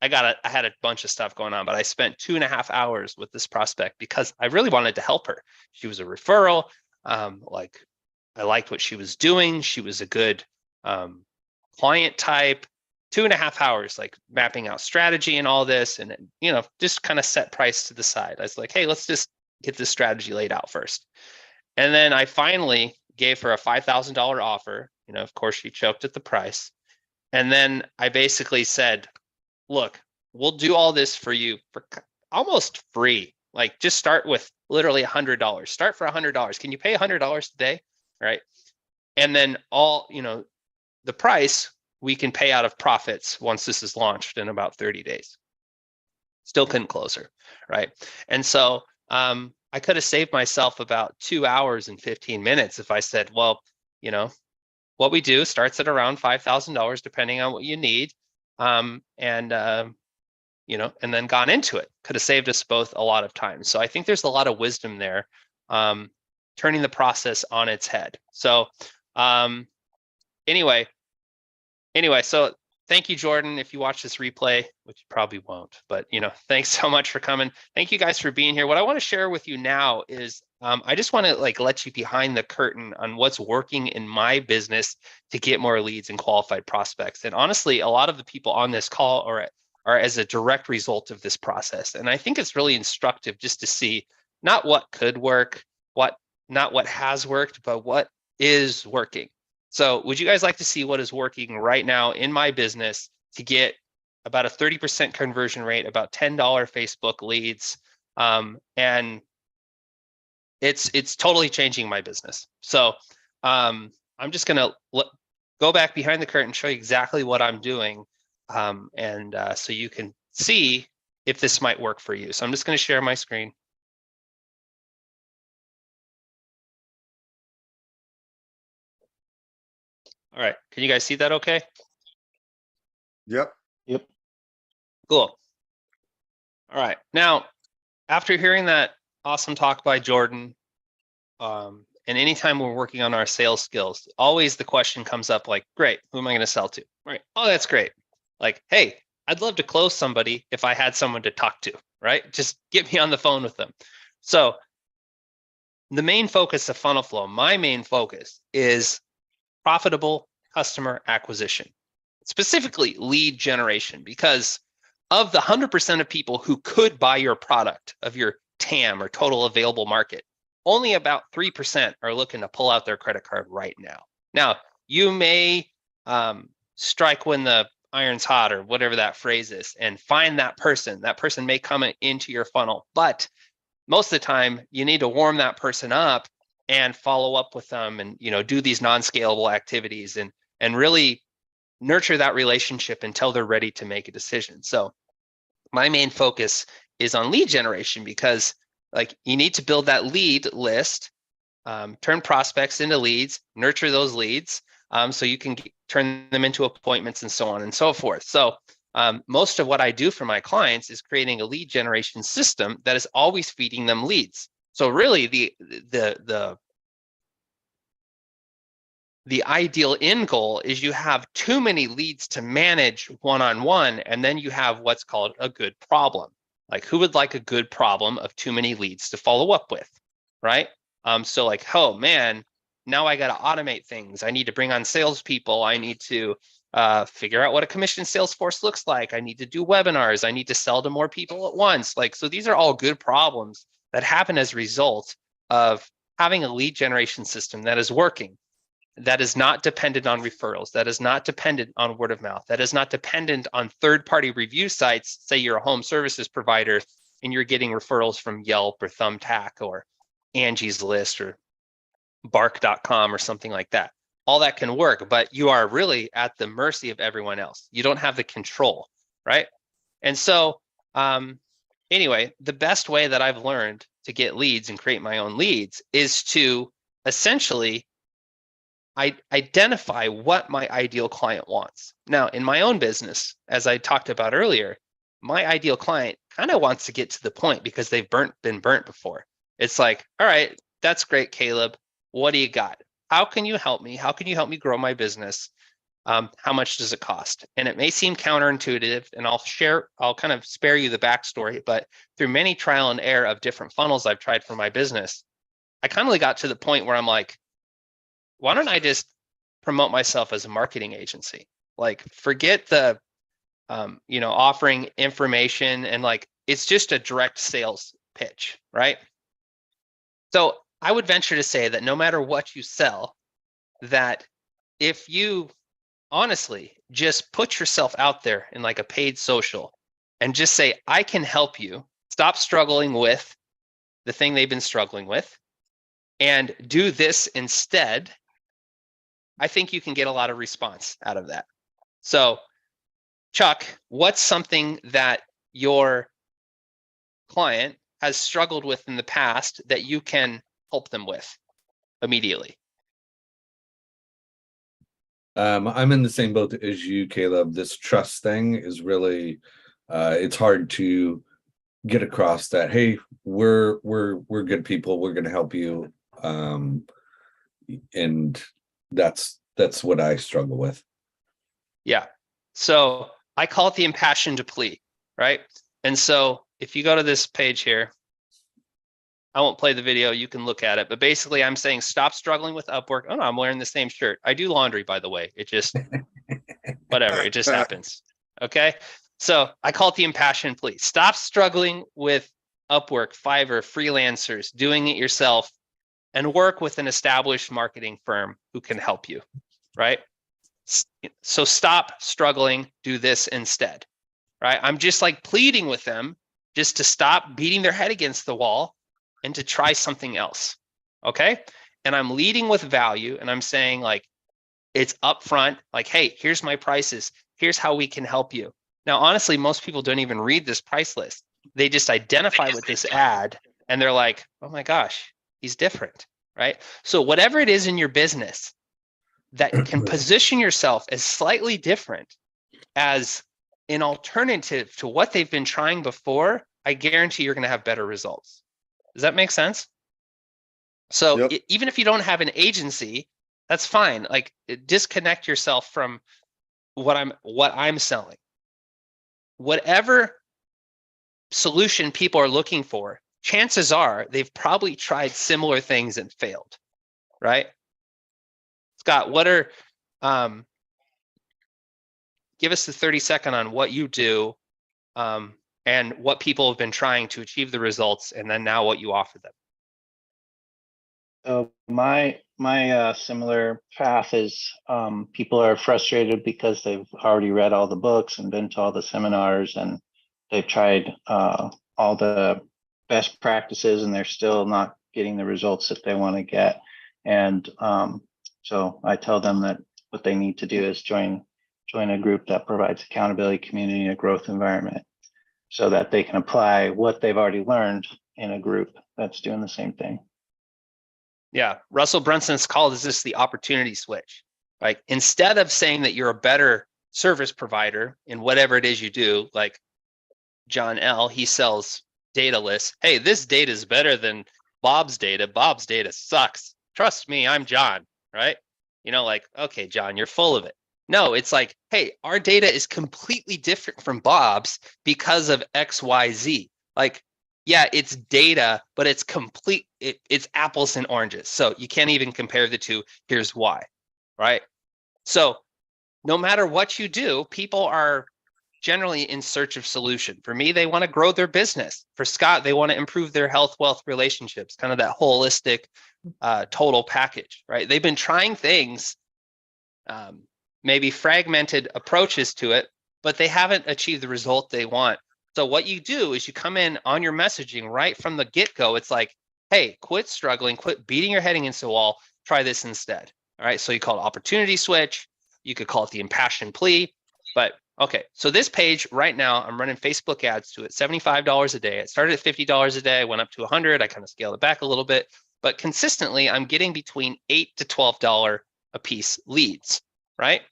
I had a bunch of stuff going on, but I spent 2.5 hours with this prospect because I really wanted to help her. She was a referral. I liked what she was doing. She was a good client type, 2.5 hours, like mapping out strategy and all this, and you know, just kind of set price to the side. I was like, hey, let's just get this strategy laid out first. And then I finally gave her a $5,000 offer. You know, of course, she choked at the price. And then I basically said, look, we'll do all this for you for almost free. Like, just start with literally $100. Start for $100. Can you pay $100 today? Right. And then all, you know, the price we can pay out of profits once this is launched in about 30 days. Still couldn't close her. Right. And so I could have saved myself about 2 hours and 15 minutes if I said, well, you know, what we do starts at around $5,000, depending on what you need. You know, and then gone into it. Could have saved us both a lot of time. So I think there's a lot of wisdom there, turning the process on its head. So anyway, so thank you, Jordan. If you watch this replay, which you probably won't, but you know, thanks so much for coming. Thank you guys for being here. What I want to share with you now is I just want to like let you behind the curtain on what's working in my business to get more leads and qualified prospects. And honestly, a lot of the people on this call are as a direct result of this process. And I think it's really instructive just to see not what could work, not what has worked, but what is working. So would you guys like to see what is working right now in my business to get about a 30% conversion rate, about $10 Facebook leads? And it's totally changing my business. So I'm just gonna go back behind the curtain, show you exactly what I'm doing. So you can see if this might work for you. So I'm just going to share my screen. All right. Can you guys see that okay? Yep. Cool. All right. Now, after hearing that awesome talk by Jordan, and anytime we're working on our sales skills, always the question comes up like, great, who am I going to sell to? Right. Oh, that's great. Like, hey, I'd love to close somebody if I had someone to talk to, right? Just get me on the phone with them. So the main focus of FunnelFlow, my main focus is profitable customer acquisition, specifically lead generation, because of the 100% of people who could buy your product of your TAM or total available market, only about 3% are looking to pull out their credit card right now. Now, you may strike when the iron's hot or whatever that phrase is and find that person. That person may come into your funnel, but most of the time you need to warm that person up and follow up with them and, you know, do these non-scalable activities and really nurture that relationship until they're ready to make a decision. So my main focus is on lead generation because like you need to build that lead list, turn prospects into leads, nurture those leads, so you can turn them into appointments and so on and so forth. So most of what I do for my clients is creating a lead generation system that is always feeding them leads. So really the ideal end goal is you have too many leads to manage one-on-one, and then you have what's called a good problem. Like, who would like a good problem of too many leads to follow up with, right? So like, oh man, now I got to automate things. I need to bring on salespeople. I need to figure out what a commission sales force looks like. I need to do webinars. I need to sell to more people at once. Like, so these are all good problems that happen as a result of having a lead generation system that is working, that is not dependent on referrals, that is not dependent on word of mouth, that is not dependent on third-party review sites. Say you're a home services provider and you're getting referrals from Yelp or Thumbtack or Angie's List or Bark.com or something like that. All that can work, but you are really at the mercy of everyone else. You don't have the control, right? And so anyway, the best way that I've learned to get leads and create my own leads is to essentially identify what my ideal client wants. Now, in my own business, as I talked about earlier, my ideal client kind of wants to get to the point because they've been burnt before. It's like, all right, that's great, Caleb. What do you got? How can you help me? How can you help me grow my business? How much does it cost? And it may seem counterintuitive, and I'll kind of spare you the backstory, but through many trial and error of different funnels I've tried for my business, I kind of got to the point where I'm like, why don't I just promote myself as a marketing agency? Like forget the, offering information and like, it's just a direct sales pitch, right? So I would venture to say that no matter what you sell, that if you honestly just put yourself out there in like a paid social and just say, I can help you stop struggling with the thing they've been struggling with and do this instead, I think you can get a lot of response out of that. So Chuck, what's something that your client has struggled with in the past that you can help them with immediately? I'm in the same boat as you, Caleb. This trust thing is really, it's hard to get across that, hey, we're good people, we're going to help you. And that's what I struggle with. Yeah. So I call it the impassioned plea, right? And so if you go to this page here, I won't play the video, you can look at it, but basically I'm saying stop struggling with Upwork. Oh no, I'm wearing the same shirt. I do laundry, by the way. It just, whatever, it just happens. Okay. So I call it the impassioned plea. Stop struggling with Upwork, Fiverr, freelancers, doing it yourself, and work with an established marketing firm who can help you, right? So stop struggling, do this instead, right? I'm just like pleading with them just to stop beating their head against the wall and to try something else, okay? And I'm leading with value and I'm saying like, it's upfront, like, hey, here's my prices. Here's how we can help you. Now, honestly, most people don't even read this price list. They just identify with this ad and they're like, oh my gosh, he's different, right? So whatever it is in your business that can position yourself as slightly different, as an alternative to what they've been trying before, I guarantee you're going to have better results. Does that make sense? So Yep. even if you don't have an agency, that's fine. Like disconnect yourself from what I'm selling. Whatever solution people are looking for, chances are they've probably tried similar things and failed, right? Scott, what are, give us the 30-second on what you do and what people have been trying to achieve the results, and then now what you offer them. So my similar path is people are frustrated because they've already read all the books and been to all the seminars and they've tried all the best practices and they're still not getting the results that they want to get. And so I tell them that what they need to do is join a group that provides accountability, community, and a growth environment so that they can apply what they've already learned in a group that's doing the same thing. Yeah, Russell Brunson's called this the opportunity switch. Like instead of saying that you're a better service provider in whatever it is you do, like John L., he sells data lists. Hey, this data is better than Bob's data. Bob's data sucks. Trust me, I'm John, right? You know, like, okay, John, you're full of it. No, it's like, hey, our data is completely different from Bob's because of X, Y, Z. Like, yeah, it's data, but it's it's apples and oranges. So you can't even compare the two. Here's why, right? So no matter what you do, people are generally in search of solution. For me, they want to grow their business. For Scott, they want to improve their health, wealth, relationships, kind of that holistic total package, right? They've been trying things, maybe fragmented approaches to it, but they haven't achieved the result they want. So what you do is you come in on your messaging right from the get-go. It's like, hey, quit struggling, quit beating your head against the wall, try this instead. All right, so you call it opportunity switch. You could call it the impassioned plea. But okay, so this page right now, I'm running Facebook ads to it, $75 a day. It started at $50 a day, I went up to 100. I kind of scaled it back a little bit, but consistently I'm getting between $8 to $12 a piece leads, right?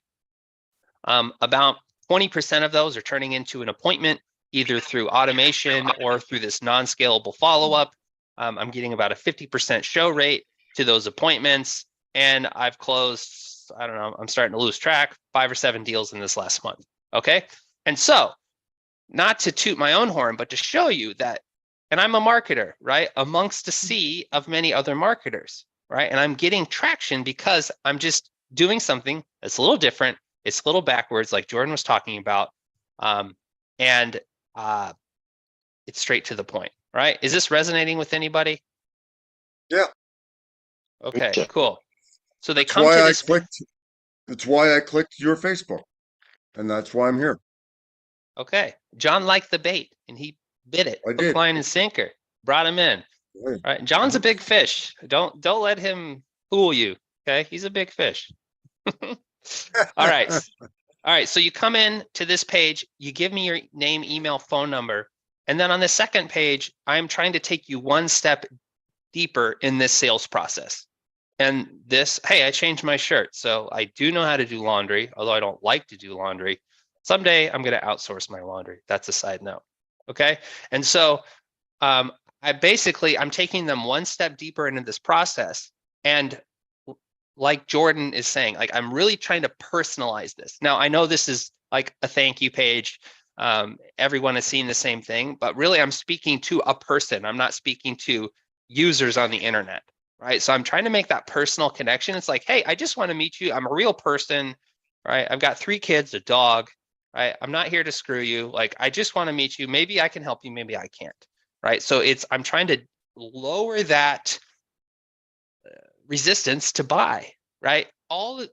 About 20% of those are turning into an appointment, either through automation or through this non-scalable follow-up. I'm getting about a 50% show rate to those appointments. And I've closed, I don't know, I'm starting to lose track, 5 or 7 deals in this last month, okay? And so, not to toot my own horn, but to show you that, and I'm a marketer, right? Amongst a sea of many other marketers, right? And I'm getting traction because I'm just doing something that's a little different, It's a little backwards, like Jordan was talking about. And it's straight to the point, right? Is this resonating with anybody? Yeah. Okay, Yeah. cool. So they That's come to why I this. clicked. That's why I clicked your Facebook, and that's why I'm here. Okay, John liked the bait and he bit it. I Hook, did. line, and sinker. Brought him in. Right. All right, John's a big fish. Don't let him fool you. Okay, he's a big fish. All right. All right, so you come in to this page, you give me your name, email, phone number, and then on the second page, I'm trying to take you one step deeper in this sales process. And this, hey, I changed my shirt, so I do know how to do laundry, although I don't like to do laundry. Someday I'm going to outsource my laundry. That's a side note. Okay, and so I'm taking them one step deeper into this process, and like Jordan is saying, like, I'm really trying to personalize this. Now, I know this is like a thank you page. Everyone is seeing the same thing, but really I'm speaking to a person. I'm not speaking to users on the internet, right? So I'm trying to make that personal connection. It's like, hey, I just want to meet you. I'm a real person, right? I've got 3 kids, a dog, right? I'm not here to screw you. Like, I just want to meet you. Maybe I can help you. Maybe I can't, right? So I'm trying to lower that resistance to buy, right? All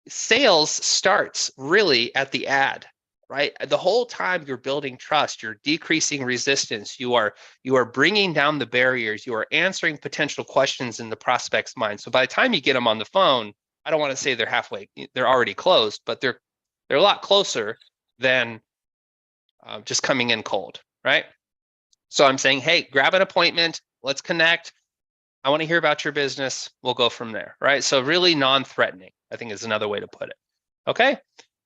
sales starts really at the ad, right? The whole time you're building trust, you're decreasing resistance, you are bringing down the barriers, you are answering potential questions in the prospect's mind. So by the time you get them on the phone, I don't want to say they're already closed, but they're a lot closer than just coming in cold, right? So I'm saying, hey, grab an appointment, let's connect. I want to hear about your business. We'll go from there, right? So really non-threatening, I think is another way to put it. Okay.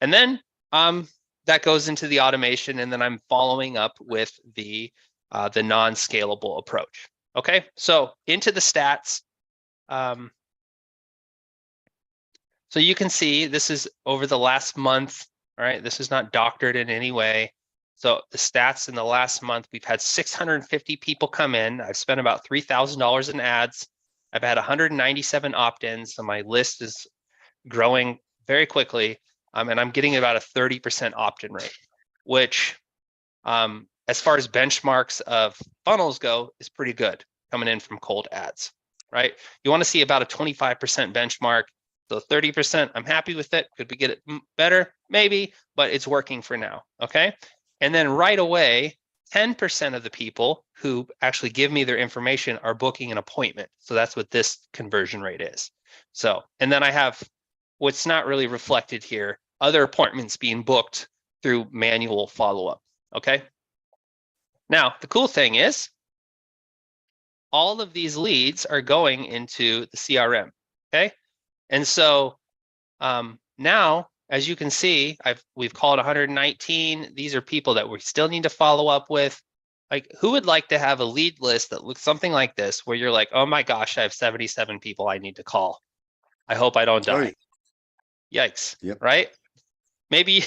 And then that goes into the automation, and then I'm following up with the non-scalable approach. Okay. So into the stats. So you can see this is over the last month, all right? This is not doctored in any way. So the stats in the last month, we've had 650 people come in. I've spent about $3,000 in ads. I've had 197 opt-ins. So my list is growing very quickly. And I'm getting about a 30% opt-in rate, which as far as benchmarks of funnels go, is pretty good coming in from cold ads, right? You want to see about a 25% benchmark. So 30%, I'm happy with it. Could we get it better? Maybe, but it's working for now, okay? And then right away, 10% of the people who actually give me their information are booking an appointment. So that's what this conversion rate is. So, and then I have what's not really reflected here, other appointments being booked through manual follow-up, okay? Now, the cool thing is, all of these leads are going into the CRM, okay? And so now, as you can see, we've called 119. These are people that we still need to follow up with. Like, who would like to have a lead list that looks something like this, where you're like, oh my gosh, I have 77 people I need to call. I hope I don't die. Right. Yikes, Yep. right? Maybe,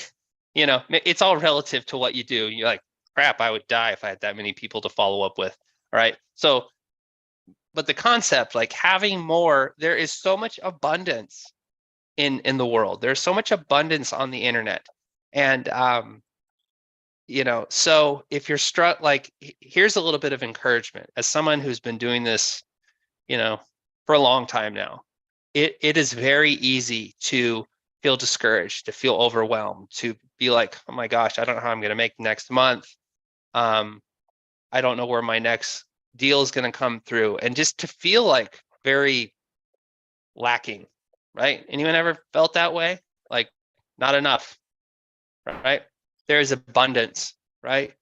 it's all relative to what you do. You're like, crap, I would die if I had that many people to follow up with, all right? So, but the concept, like having more, there is so much abundance in the world. There's so much abundance on the internet. And, so if you're struck, like, here's a little bit of encouragement as someone who's been doing this, for a long time now. It is very easy to feel discouraged, to feel overwhelmed, to be like, oh my gosh, I don't know how I'm going to make next month. I don't know where my next deal is going to come through, and just to feel like very lacking, right? Anyone ever felt that way? Like, not enough, right? There's abundance, right?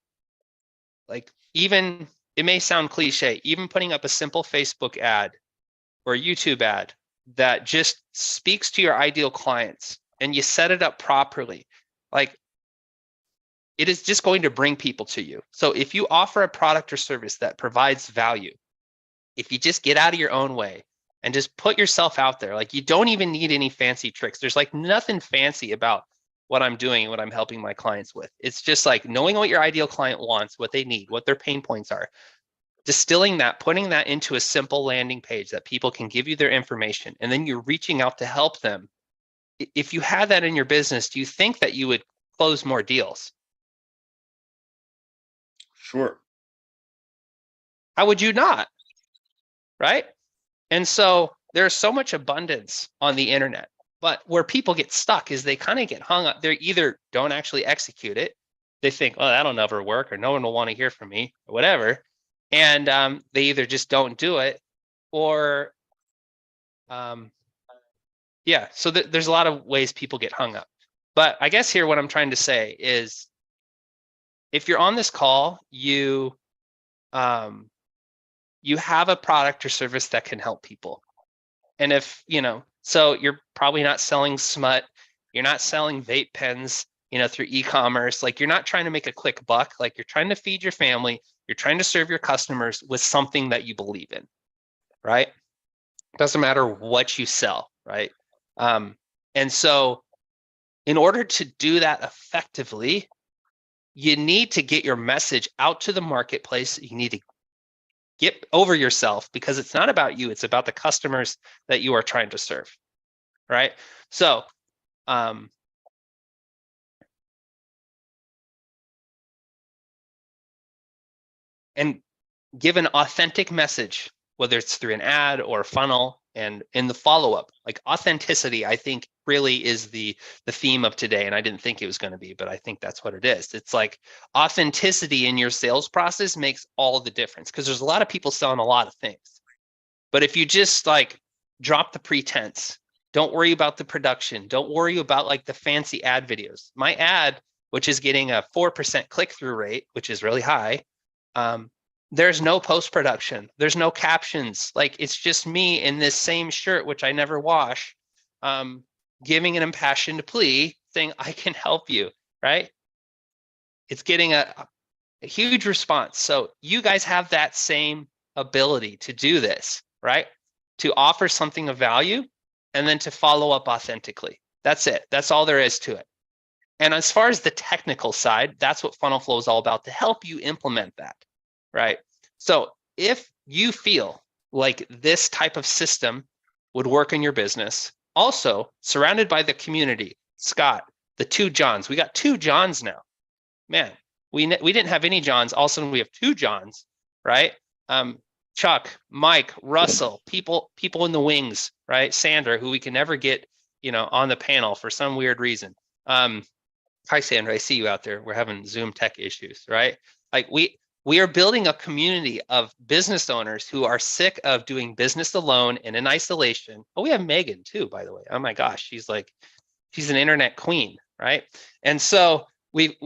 Like, even, it may sound cliche, even putting up a simple Facebook ad or a YouTube ad that just speaks to your ideal clients and you set it up properly, like, it is just going to bring people to you. So if you offer a product or service that provides value, if you just get out of your own way and just put yourself out there, like, you don't even need any fancy tricks. There's like nothing fancy about what I'm doing and what I'm helping my clients with. It's just like knowing what your ideal client wants, what they need, what their pain points are, distilling that, putting that into a simple landing page that people can give you their information, and then you're reaching out to help them if you had that in your business, do you think that you would close more deals? Sure. How would you not? Right? And so there's so much abundance on the internet, but where people get stuck is they kind of get hung up. They either don't actually execute it. They think, oh, that'll never work, or no one will want to hear from me, or whatever. And they either just don't do it, or yeah. So there's a lot of ways people get hung up. But I guess here what I'm trying to say is, if you're on this call, you have a product or service that can help people. And if, so you're probably not selling smut, you're not selling vape pens, through e-commerce, like you're not trying to make a quick buck, like you're trying to feed your family, you're trying to serve your customers with something that you believe in, right? Doesn't matter what you sell, right? And so in order to do that effectively, you need to get your message out to the marketplace. You need to get over yourself, because it's not about you, it's about the customers that you are trying to serve, right? So and give an authentic message, whether it's through an ad or a funnel, and in the follow-up. Like authenticity, I think, really is the theme of today. And I didn't think it was going to be, but I think that's what it is. It's like authenticity in your sales process makes all the difference, because there's a lot of people selling a lot of things. But if you just like drop the pretense, don't worry about the production, don't worry about like the fancy ad videos. My ad, which is getting a 4% click-through rate, which is really high, there's no post-production, there's no captions. Like, it's just me in this same shirt, which I never wash, giving an impassioned plea saying, I can help you, right? It's getting a huge response. So you guys have that same ability to do this, right? To offer something of value and then to follow up authentically. That's it. That's all there is to it. And as far as the technical side, that's what FunnelFlow is all about, to help you implement that, right? So if you feel like this type of system would work in your business, also surrounded by the community, Scott, the 2 Johns, we got 2 Johns now, man, we didn't have any Johns. All of a sudden we have 2 Johns, right? Chuck, Mike, Russell, people in the wings, right? Sandra, who we can never get, on the panel for some weird reason. Hi, Sandra, I see you out there. We're having Zoom tech issues, right? Like we are building a community of business owners who are sick of doing business alone and in isolation. Oh, we have Megan too, by the way. Oh my gosh, she's an internet queen, right? And so we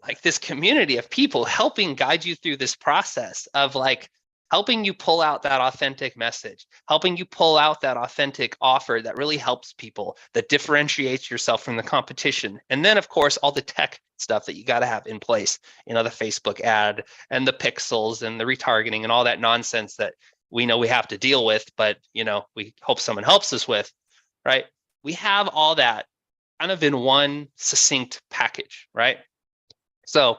like this community of people helping guide you through this process of like helping you pull out that authentic message, helping you pull out that authentic offer that really helps people, that differentiates yourself from the competition. And then, of course, all the tech stuff that you got to have in place, the Facebook ad and the pixels and the retargeting and all that nonsense that we know we have to deal with, but, we hope someone helps us with, right? We have all that kind of in one succinct package, right? So,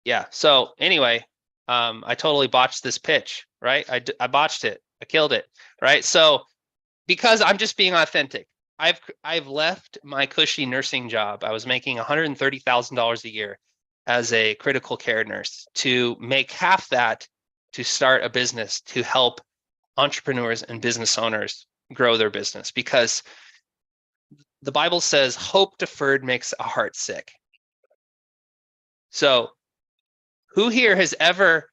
yeah. So anyway, I totally botched this pitch, right? I botched it. I killed it, right? So because I'm just being authentic, I've left my cushy nursing job. I was making $130,000 a year as a critical care nurse to make half that to start a business to help entrepreneurs and business owners grow their business, because the Bible says hope deferred makes a heart sick. So who here has ever,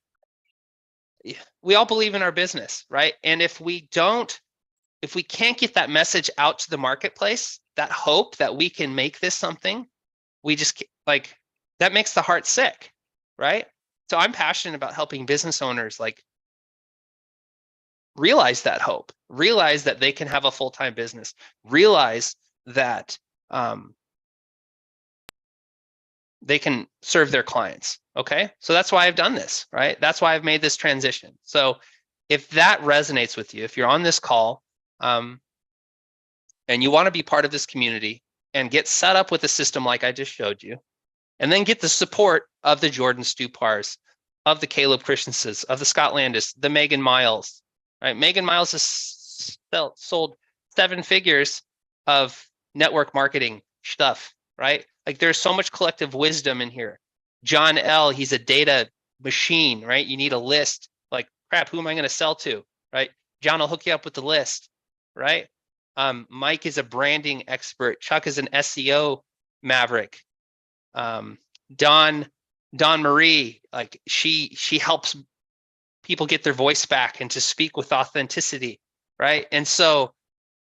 we all believe in our business, right? And if we can't get that message out to the marketplace, that hope that we can make this something, we just like, that makes the heart sick, right? So I'm passionate about helping business owners like realize that hope, realize that they can have a full-time business, realize that they can serve their clients. Okay. So that's why I've done this, right? That's why I've made this transition. So if that resonates with you, if you're on this call and you want to be part of this community and get set up with a system like I just showed you, and then get the support of the Jordan Stupars, of the Caleb Christensens, of the Scott Landis, the Megan Miles, right? Megan Miles is sold 7 figures of network marketing stuff, right? Like there's so much collective wisdom in here. John L, he's a data machine, right? You need a list. Like, crap, who am I going to sell to, right? John will hook you up with the list, right? Mike is a branding expert. Chuck is an SEO maverick. Dawn Marie, like she helps people get their voice back and to speak with authenticity, right? And so,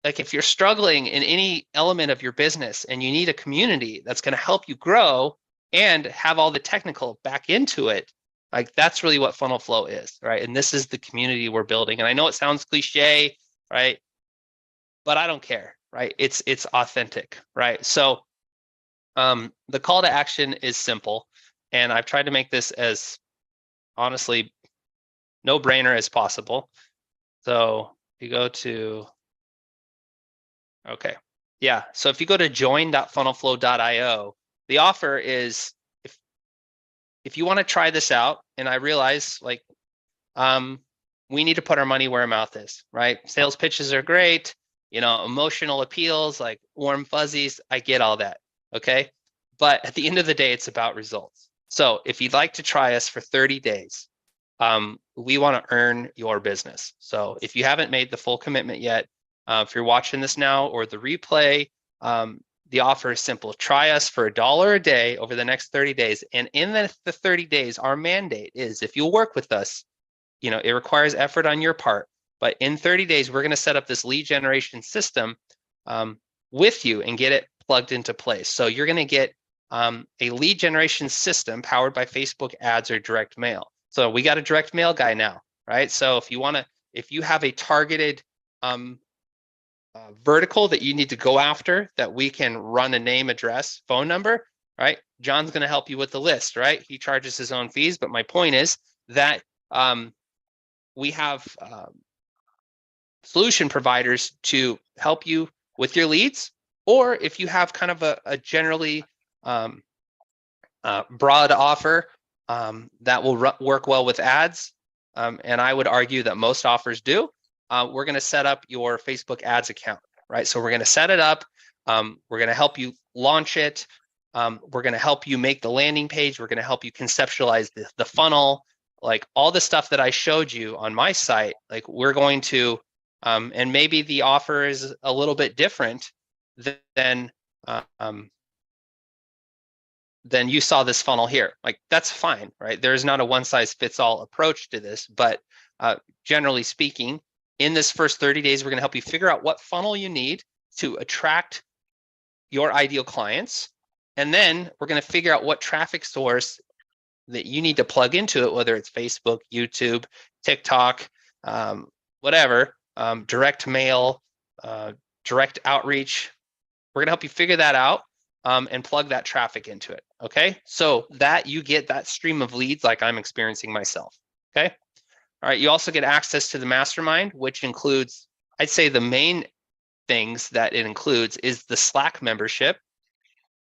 like, if you're struggling in any element of your business and you need a community that's going to help you grow and have all the technical back into it, like that's really what FunnelFlow is, right? And this is the community we're building. And I know it sounds cliche, right? But I don't care, right? It's authentic, right? So the call to action is simple, and I've tried to make this as honestly no-brainer as possible. So if you go to, okay, yeah. So if you go to join.funnelflow.io, the offer is if you want to try this out, and I realize like we need to put our money where our mouth is, right? Sales pitches are great, you know, emotional appeals like warm fuzzies. I get all that, okay? But at the end of the day, it's about results. So if you'd like to try us for 30 days, we want to earn your business. So if you haven't made the full commitment yet, if you're watching this now or the replay, the offer is simple. Try us for $1 a day over the next 30 days. And in the 30 days, our mandate is if you'll work with us, you know, it requires effort on your part, but in 30 days, we're going to set up this lead generation system with you and get it plugged into place. So you're going to get a lead generation system powered by Facebook ads or direct mail. So we got a direct mail guy now, right? So if you have a targeted vertical that you need to go after, that we can run a name, address, phone number, right? John's going to help you with the list, right? He charges his own fees, but my point is that we have solution providers to help you with your leads, or if you have kind of a generally broad offer that will work well with ads, and I would argue that most offers do, we're going to set up your Facebook ads account, right? So we're going to set it up. We're going to help you launch it. We're going to help you make the landing page. We're going to help you conceptualize the funnel, like all the stuff that I showed you on my site. Like we're going to, and maybe the offer is a little bit different than you saw this funnel here. Like that's fine, right? There's not a one size fits all approach to this, but generally speaking, in this first 30 days, we're going to help you figure out what funnel you need to attract your ideal clients. And then we're going to figure out what traffic source that you need to plug into it, whether it's Facebook, YouTube, TikTok, whatever, direct mail, direct outreach. We're going to help you figure that out and plug that traffic into it. Okay. So that you get that stream of leads like I'm experiencing myself. Okay. All right. You also get access to the mastermind, which includes, I'd say the main things that it includes is the Slack membership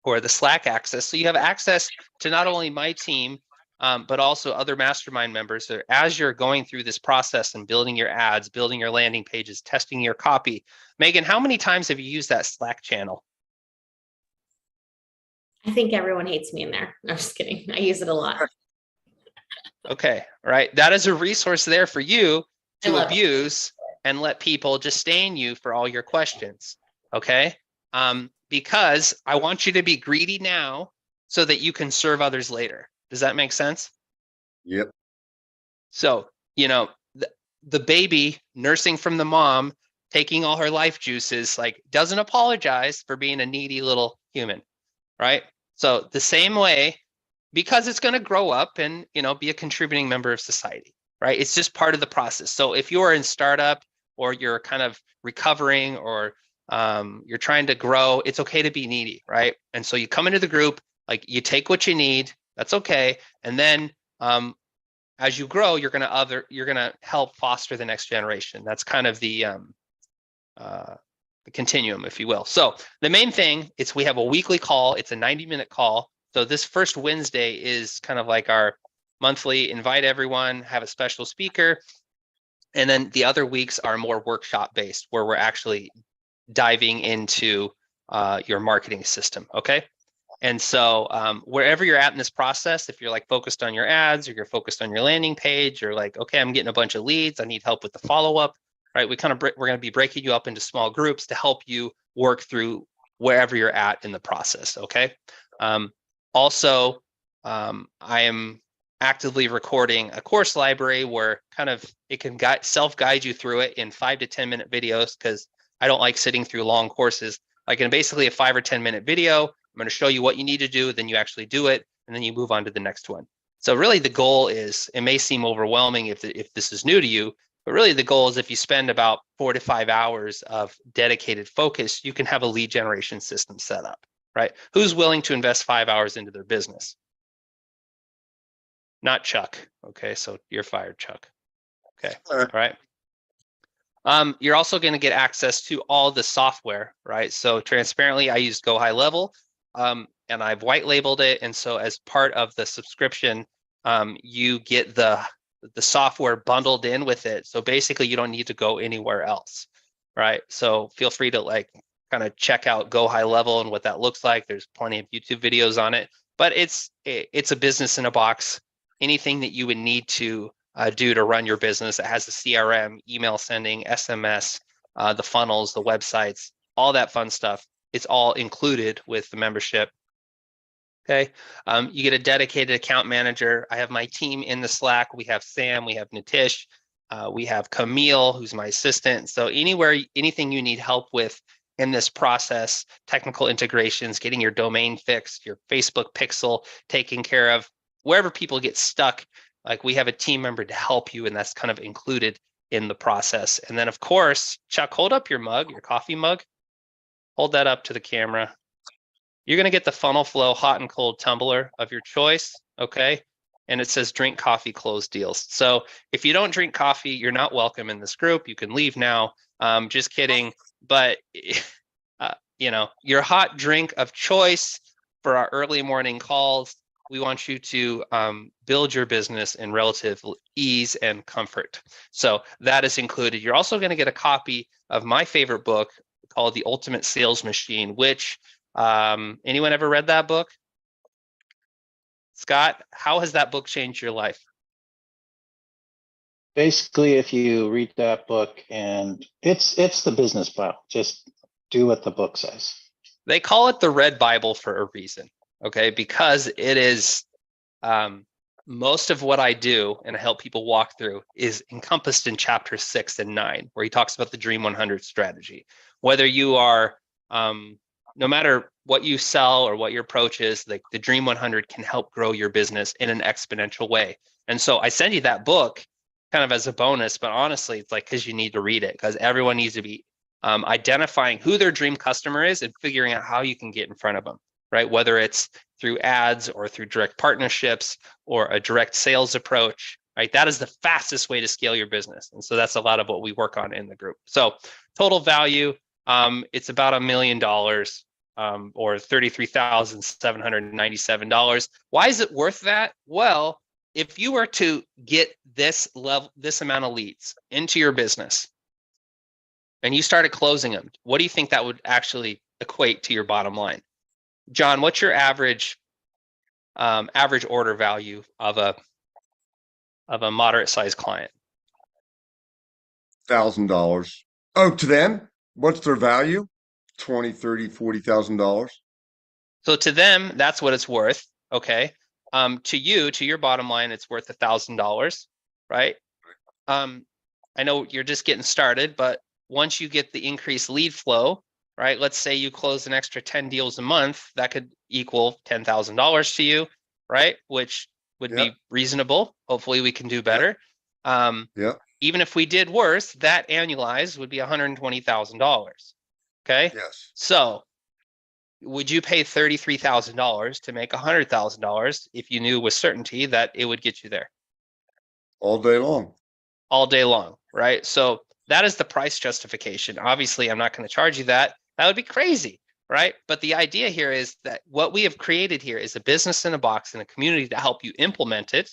or the Slack access. So you have access to not only my team, but also other mastermind members. As you're going through this process and building your ads, building your landing pages, testing your copy. Megan, how many times have you used that Slack channel? I think everyone hates me in there. No, I'm just kidding. I use it a lot. Okay, right. That is a resource there for you I to love it. abuse and let people just stain you for all your questions. Okay. Because I want you to be greedy now so that you can serve others later. Does that make sense? Yep. So, you know, the baby nursing from the mom, taking all her life juices, like doesn't apologize for being a needy little human, right? So the same way, because it's going to grow up and, you know, be a contributing member of society, right? It's just part of the process. So if you're in startup or you're kind of recovering or you're trying to grow, it's okay to be needy, right? And so you come into the group, like you take what you need, that's okay. And then as you grow, you're gonna help foster the next generation. That's kind of the continuum, if you will. So the main thing is we have a weekly call. It's a 90-minute call. So this first Wednesday is kind of like our monthly invite everyone, have a special speaker. And then the other weeks are more workshop based, where we're actually diving into your marketing system. Okay. And so wherever you're at in this process, if you're like focused on your ads, or you're focused on your landing page, or like, okay, I'm getting a bunch of leads, I need help with the follow-up, right? We're going to be breaking you up into small groups to help you work through wherever you're at in the process. Okay. Also, I am actively recording a course library where kind of it can self-guide you through it in 5 to 10 minute videos, because I don't like sitting through long courses. Like in basically a 5 or 10 minute video, I'm going to show you what you need to do, then you actually do it, and then you move on to the next one. So really the goal is, it may seem overwhelming if this is new to you, but really the goal is if you spend about 4 to 5 hours of dedicated focus, you can have a lead generation system set up, right? Who's willing to invest 5 hours into their business? Not Chuck. Okay, so you're fired, Chuck. Okay, all right. You're also going to get access to all the software, right? So transparently, I used Go High Level, and I've white labeled it. And so as part of the subscription, you get the software bundled in with it. So basically, you don't need to go anywhere else, right? So feel free to like kind of check out Go High Level and what that looks like. There's plenty of YouTube videos on it, but it's a business in a box. Anything that you would need to do to run your business. It has a CRM, email sending, SMS, the funnels, the websites, all that fun stuff. It's all included with the membership. Okay. You get a dedicated account manager. I have my team in the Slack. We have Sam, we have Nitish, we have Camille, who's my assistant. So anything you need help with in this process, technical integrations, getting your domain fixed, your Facebook pixel taken care of, wherever people get stuck, like we have a team member to help you, and that's kind of included in the process. And then of course, Chuck, hold up your mug, your coffee mug. Hold that up to the camera. You're gonna get the FunnelFlow hot and cold tumbler of your choice, okay? And it says drink coffee, close deals. So if you don't drink coffee, you're not welcome in this group. You can leave now. Just kidding. But you know, your hot drink of choice for our early morning calls. We want you to build your business in relative ease and comfort. So that is included. You're also going to get a copy of my favorite book called The Ultimate Sales Machine, which anyone ever read that book? Scott, how has that book changed your life? Basically, if you read that book, and it's the business Bible, just do what the book says. They call it the Red Bible for a reason. Okay, because it is most of what I do and I help people walk through is encompassed in chapters 6 and 9, where he talks about the Dream 100 strategy. Whether you are, no matter what you sell or what your approach is, like the Dream 100 can help grow your business in an exponential way. And so I send you that book kind of as a bonus, but honestly, it's like because you need to read it, because everyone needs to be identifying who their dream customer is and figuring out how you can get in front of them. Right? Whether it's through ads or through direct partnerships or a direct sales approach, right? That is the fastest way to scale your business. And so that's a lot of what we work on in the group. So total value, it's about $1 million or $33,797. Why is it worth that? Well, if you were to get this amount of leads into your business and you started closing them, what do you think that would actually equate to your bottom line? John, what's your average order value of a moderate sized client? $1,000. Oh, to them, what's their value? $20,000, $30,000, $40,000. So to them, that's what it's worth. Okay. To you, to your bottom line, it's worth $1,000, right? I know you're just getting started, but once you get the increased lead flow, right? Let's say you close an extra 10 deals a month, that could equal $10,000 to you, right? Which would be reasonable. Hopefully we can do better. Even if we did worse, that annualized would be $120,000. Okay. Yes. So would you pay $33,000 to make $100,000 if you knew with certainty that it would get you there? All day long. All day long, right? So that is the price justification. Obviously, I'm not going to charge you that. That would be crazy, right? But the idea here is that what we have created here is a business in a box and a community to help you implement it.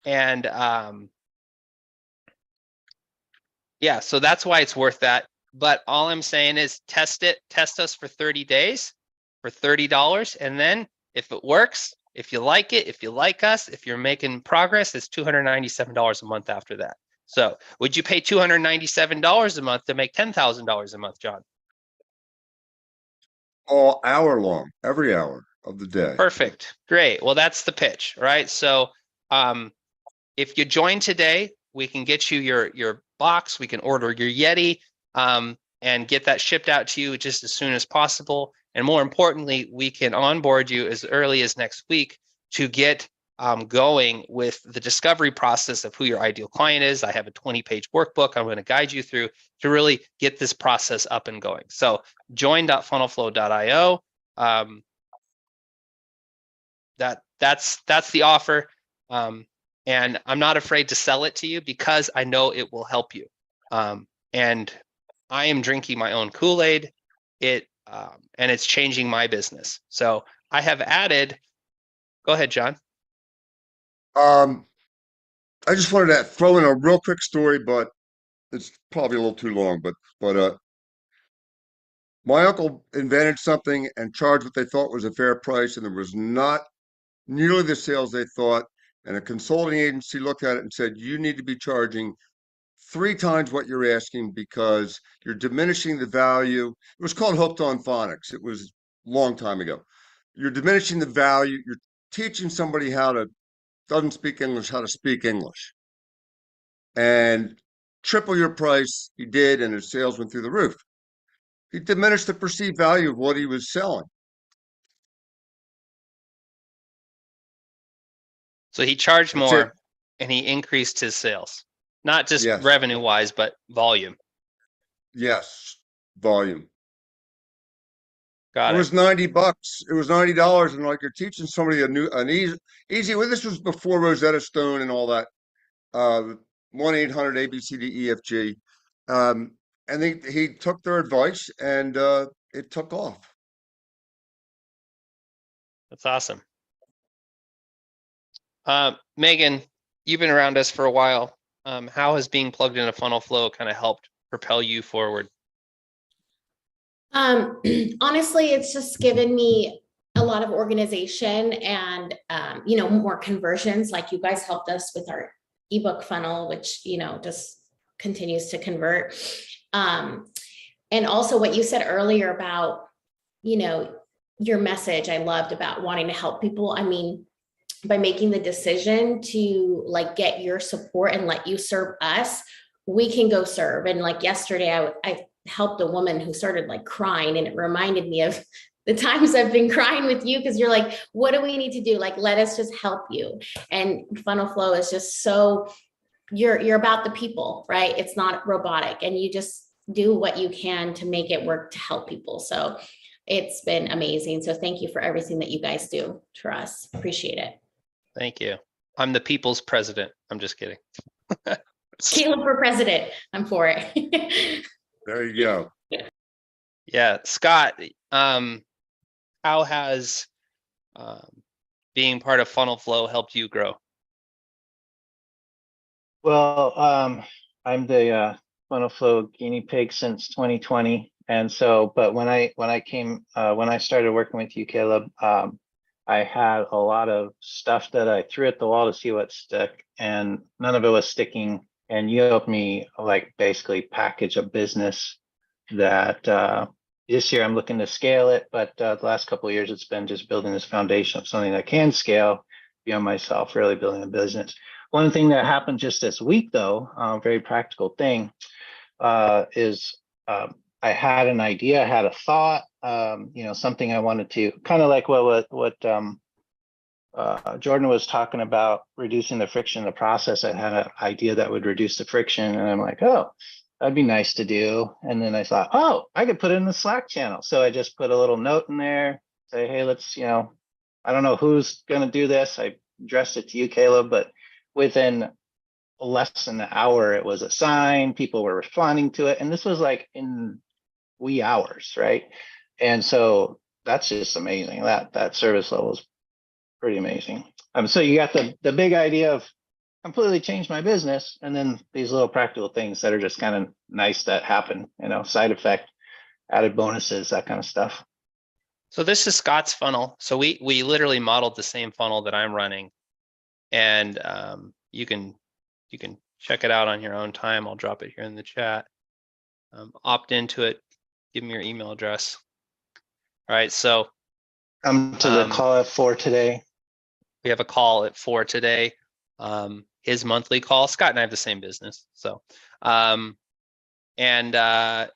And yeah, so that's why it's worth that. But all I'm saying is test us for 30 days for $30. And then if it works, if you like it, if you like us, if you're making progress, it's $297 a month after that. So would you pay $297 a month to make $10,000 a month, John? All hour long, every hour of the day. Perfect. Great. Well, that's the pitch, right? So if you join today, we can get you your box, we can order your Yeti, and get that shipped out to you just as soon as possible. And more importantly, we can onboard you as early as next week to get going with the discovery process of who your ideal client is. I have a 20-page workbook I'm going to guide you through to really get this process up and going. So join.funnelflow.io. That's the offer. And I'm not afraid to sell it to you because I know it will help you. And I am drinking my own Kool-Aid. And it's changing my business. So I have added, go ahead, John. I just wanted to throw in a real quick story, but it's probably a little too long, but my uncle invented something and charged what they thought was a fair price, and there was not nearly the sales they thought. And a consulting agency looked at it and said, you need to be charging 3 times what you're asking because you're diminishing the value. It was called Hooked on Phonics. It was a long time ago. You're diminishing the value. You're teaching somebody doesn't speak English, how to speak English. And triple your price, he did, and his sales went through the roof. He diminished the perceived value of what he was selling. So he charged That's more it. and he increased his sales, not just Yes. revenue wise, but volume. Yes, volume. Got It it. was $90. It was $90, and like you're teaching somebody an easy way. This was before Rosetta Stone and all that. 1-800 ABCDEFG. And he took their advice, and it took off. That's awesome. Megan, you've been around us for a while. How has being plugged into FunnelFlow kind of helped propel you forward? Honestly, it's just given me a lot of organization and, more conversions. Like you guys helped us with our ebook funnel, which, just continues to convert. And also what you said earlier about, your message I loved about wanting to help people. I mean, by making the decision to get your support and let you serve us, we can go serve. And like yesterday, I helped a woman who started crying, and it reminded me of the times I've been crying with you, because you're like, what do we need to do? Let us just help you. And FunnelFlow is just so, you're about the people, right? It's not robotic, and you just do what you can to make it work to help people. So it's been amazing. So thank you for everything that you guys do for us. Appreciate it. Thank you. I'm the people's president. I'm just kidding. Caleb for president. I'm for it. There you go. Yeah, Scott, how has being part of FunnelFlow helped you grow? Well, I'm the FunnelFlow guinea pig since 2020, and so, but when I started working with you, Caleb, I had a lot of stuff that I threw at the wall to see what stuck, and none of it was sticking. And you helped me basically package a business that this year I'm looking to scale it, but the last couple of years it's been just building this foundation of something that can scale beyond myself, really building a business. One thing that happened just this week, though, very practical thing, is I had an idea, I had a thought, something I wanted to kind of like what Jordan was talking about, reducing the friction in the process. I had an idea that would reduce the friction, and I'm like, oh, that'd be nice to do. And then I thought, oh, I could put it in the Slack channel. So I just put a little note in there, say, hey, let's, I don't know who's going to do this. I addressed it to you, Caleb, but within less than an hour, it was assigned. People were responding to it. And this was in wee hours, right? And so that's just amazing. That service level is pretty amazing. So you got the big idea of completely changed my business. And then these little practical things that are just kind of nice that happen, side effect, added bonuses, that kind of stuff. So this is Scott's funnel. So we literally modeled the same funnel that I'm running, and you can check it out on your own time. I'll drop it here in the chat. Opt into it. Give me your email address. All right. So I'm to the call at 4 today. we have a call at 4 today. His monthly call. Scott and I have the same business. So yeah,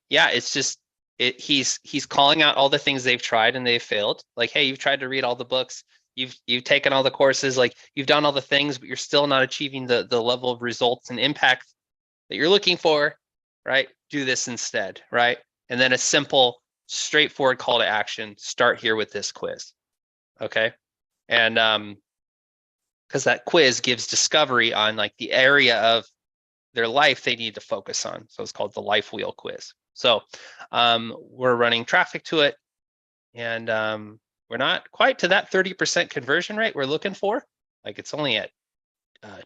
it's just he's calling out all the things they've tried and they've failed. Like, hey, you've tried to read all the books, you've taken all the courses, like you've done all the things, but you're still not achieving the level of results and impact that you're looking for, right? Do this instead, right? And then a simple, straightforward call to action. Start here with this quiz. Okay. And because that quiz gives discovery on like the area of their life they need to focus on. So it's called the life wheel quiz. So we're running traffic to it, and we're not quite to that 30% conversion rate we're looking for. Like it's only at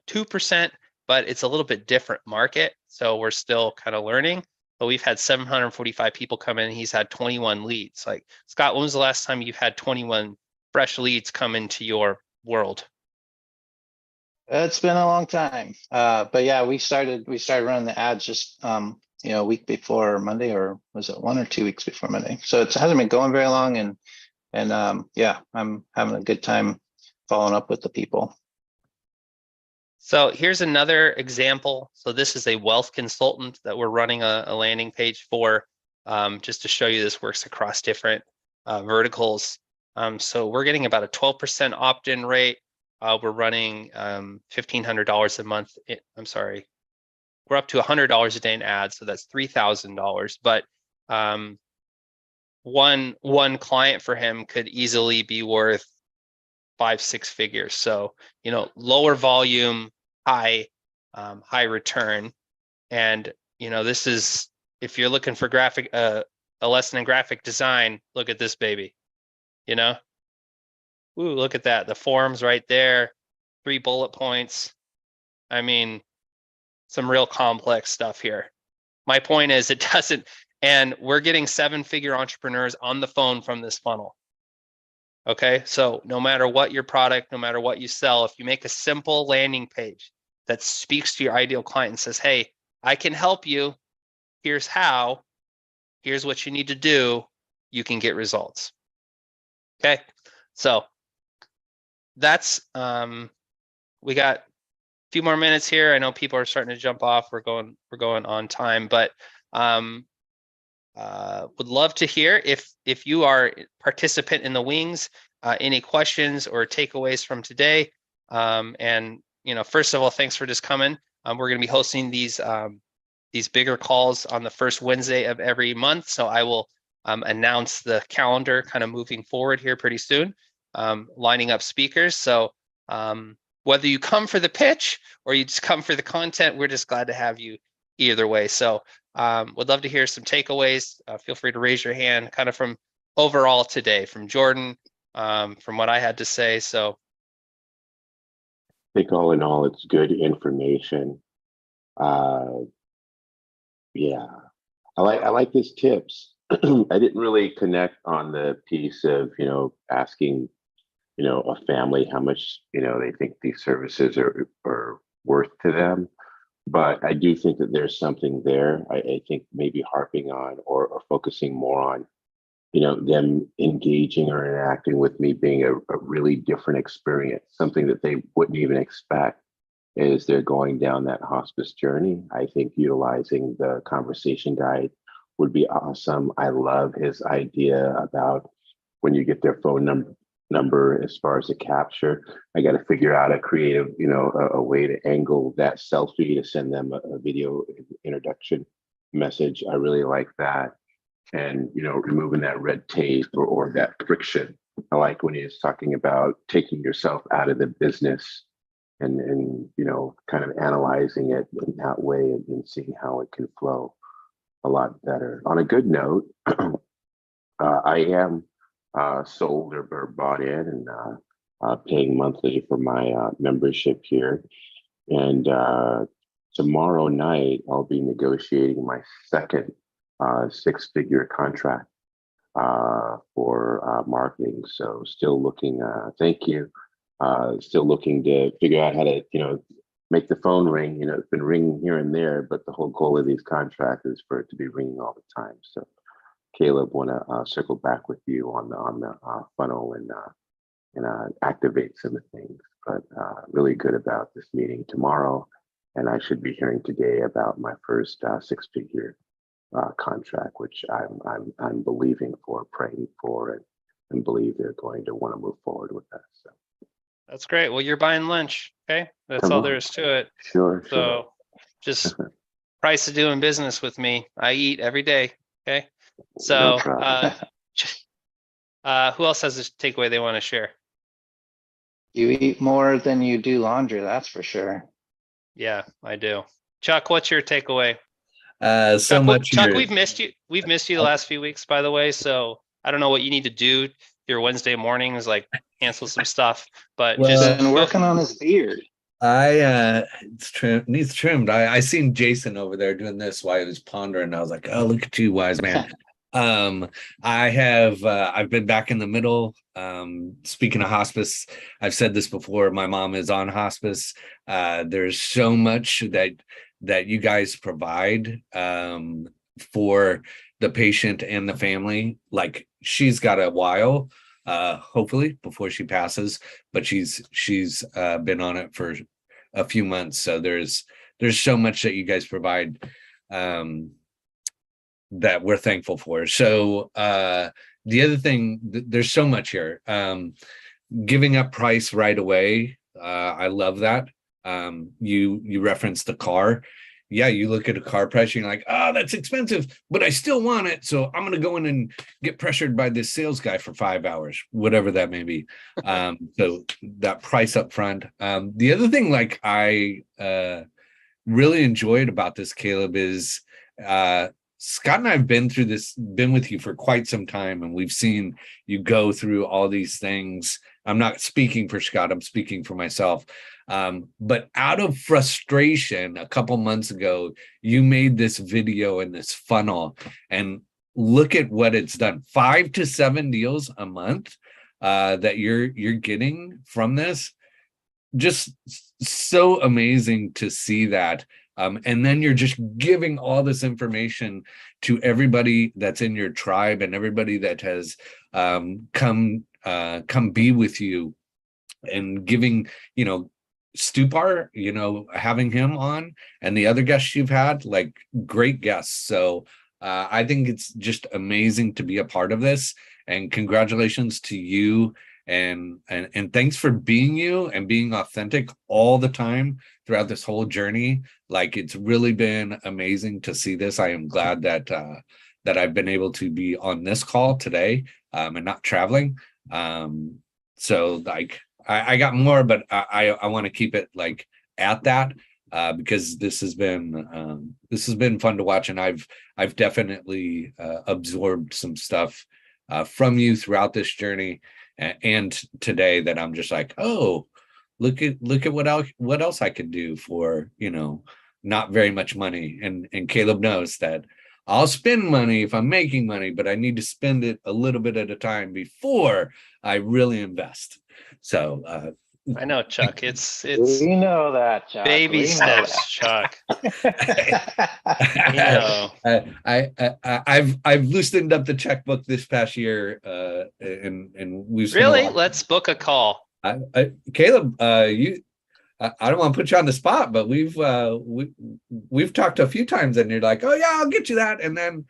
2%, but it's a little bit different market. So we're still kind of learning, but we've had 745 people come in. He's had 21 leads. Like, Scott, when was the last time you've had 21 fresh leads come into your world? It's been a long time. But yeah, we started running the ads just, a week before Monday, or was it 1 or 2 weeks before Monday? So it hasn't been going very long, and yeah, I'm having a good time following up with the people. So here's another example. So this is a wealth consultant that we're running a landing page for, just to show you this works across different verticals. So we're getting about a 12% opt-in rate. We're running $1,500 a month. I'm sorry, we're up to $100 a day in ads, so that's $3,000. But one client for him could easily be worth 5-6 figures. So lower volume, high return. And this is, if you're looking for a lesson in graphic design, look at this baby. Ooh, look at that. The forms right there, 3 bullet points. I mean, some real complex stuff here. My point is it doesn't, and we're getting 7-figure entrepreneurs on the phone from this funnel. Okay, so no matter what your product, no matter what you sell, if you make a simple landing page that speaks to your ideal client and says, hey, I can help you, here's how, here's what you need to do, you can get results. Okay, so that's we got a few more minutes here. I know people are starting to jump off. We're going on time, but would love to hear if you are a participant in the wings, any questions or takeaways from today. And first of all, thanks for just coming. We're going to be hosting these bigger calls on the first Wednesday of every month. So I will announce the calendar kind of moving forward here pretty soon, lining up speakers. So whether you come for the pitch or you just come for the content, we're just glad to have you either way. So would love to hear some takeaways. Feel free to raise your hand kind of from overall today, from Jordan, from what I had to say. So I think all in all, it's good information. Yeah, I like his tips. I didn't really connect on the piece of, asking, a family how much, they think these services are worth to them. But I do think that there's something there. I think maybe harping on or focusing more on, them engaging or interacting with me being a really different experience, something that they wouldn't even expect as they're going down that hospice journey. I think utilizing the conversation guide would be awesome. I love his idea about when you get their phone number as far as the capture, I got to figure out a creative, a way to angle that selfie to send them a video introduction message. I really like that. And, removing that red tape or that friction. I like when he's talking about taking yourself out of the business and kind of analyzing it in that way and seeing how it can flow a lot better. On a good note, I am sold or bought in and paying monthly for my membership here. And tomorrow night, I'll be negotiating my second six-figure contract for marketing. So still looking, thank you. Still looking to figure out how to, make the phone ring. It's been ringing here and there, but the whole goal of these contracts is for it to be ringing all the time. So Caleb, want to circle back with you on the funnel and activate some of the things. But really good about this meeting tomorrow, and I should be hearing today about my first six-figure contract, which I'm believing for, praying for, and believe they're going to want to move forward with that. So That's great. Well, you're buying lunch. Okay. That's come all on. there is to it. Sure. So just price of doing business with me. I eat every day. Okay. So No problem. who else has this takeaway they want to share? You eat more than you do laundry, that's for sure. Yeah, I do. Chuck, what's your takeaway? So Chuck, much Chuck, here. we've missed you. We've missed you the last few weeks, by the way. So I don't know what you need to do your Wednesday mornings, like cancel some stuff, but Well, just Been working on his beard. It's needs trimmed. I seen Jason over there doing this while he was pondering. I was like, oh, look at you, wise man. I've been back in the middle. Speaking of hospice, I've said this before, my mom is on hospice. There's so much that you guys provide for the patient and the family. Like, she's got a while, hopefully before she passes, but she's been on it for a few months. So there's so much that you guys provide that we're thankful for. So the other thing, there's so much here. Giving up price right away. I love that. You referenced the car. Yeah, you look at a car price, you're like, oh, that's expensive, but I still want it. So I'm going to go in and get pressured by this sales guy for 5 hours, whatever that may be. So that price up front. The other thing, like, I really enjoyed about this, Caleb, is Scott and I have been with you for quite some time, and we've seen you go through all these things. I'm not speaking for Scott, I'm speaking for myself. But out of frustration, a couple months ago, you made this video and this funnel, and look at what it's done. 5 to 7 deals a month that you're getting from this. Just so amazing to see that. And then you're just giving all this information to everybody that's in your tribe and everybody that has come be with you, and giving, Stupar, having him on, and the other guests you've had, like, great guests. So I think it's just amazing to be a part of this, and congratulations to you, and thanks for being you and being authentic all the time throughout this whole journey. Like, it's really been amazing to see this. I am glad that I've been able to be on this call today and not traveling. So, like, I got more, but I want to keep it like at that because this has been fun to watch, and I've definitely absorbed some stuff from you throughout this journey and today, that I'm just like, oh, look at what else I could do for not very much money. And Caleb knows that I'll spend money if I'm making money, but I need to spend it a little bit at a time before I really invest. So I know, Chuck. It's We know that, Chuck. baby We know steps, Chuck. I've loosened up the checkbook this past year, and we've spent Really? Let's book a call. Caleb, I don't want to put you on the spot, but we've talked a few times, and you're like, oh yeah, I'll get you that, and then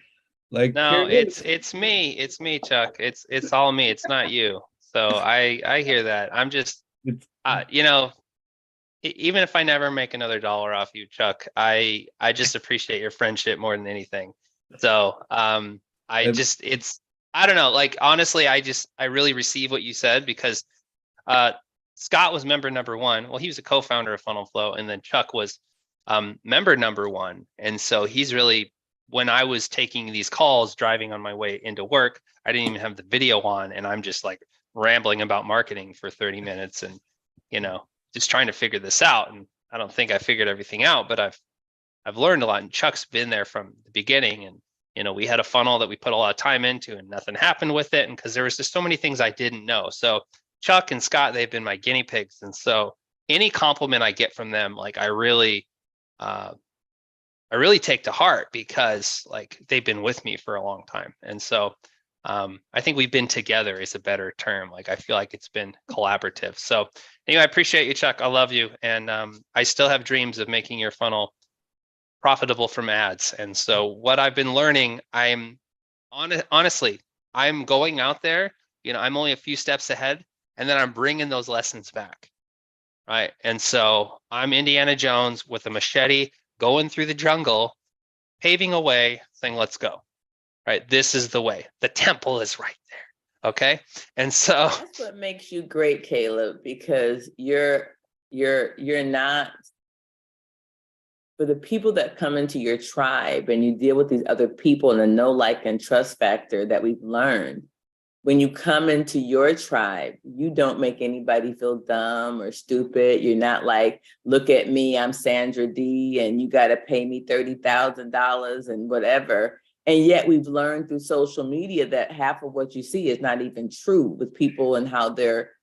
like, No, it's me, Chuck. It's all me. It's not you. So I hear that. I'm just even if I never make another dollar off you, Chuck, I just appreciate your friendship more than anything. So I don't know, like, honestly, I really receive what you said, because Scott was member number 1. Well, he was a co-founder of FunnelFlow, and then Chuck was member number 1. And so he's really, when I was taking these calls driving on my way into work, I didn't even have the video on, and I'm just like rambling about marketing for 30 minutes and just trying to figure this out. And I don't think I figured everything out, but I've learned a lot, and Chuck's been there from the beginning. And, you know, we had a funnel that we put a lot of time into and nothing happened with it. And because there was just so many things I didn't know. So Chuck and Scott, they've been my guinea pigs. And so any compliment I get from them, like I really take to heart, because like they've been with me for a long time. And so I think we've been together is a better term. Like I feel like it's been collaborative. So anyway, I appreciate you, Chuck. I love you. And I still have dreams of making your funnel profitable from ads. And so what I've been learning, honestly, I'm going out there, you know, I'm only a few steps ahead, and then I'm bringing those lessons back. Right. And so I'm Indiana Jones with a machete going through the jungle, paving a way, saying, let's go. Right. This is the way. The temple is right there. Okay. And so that's what makes you great, Caleb, because you're not, for the people that come into your tribe and you deal with these other people and the know, like, and trust factor that we've learned. When you come into your tribe, you don't make anybody feel dumb or stupid. You're not like, look at me, I'm Sandra D, and you got to pay me $30,000 and whatever. And yet we've learned through social media that half of what you see is not even true with people and how they're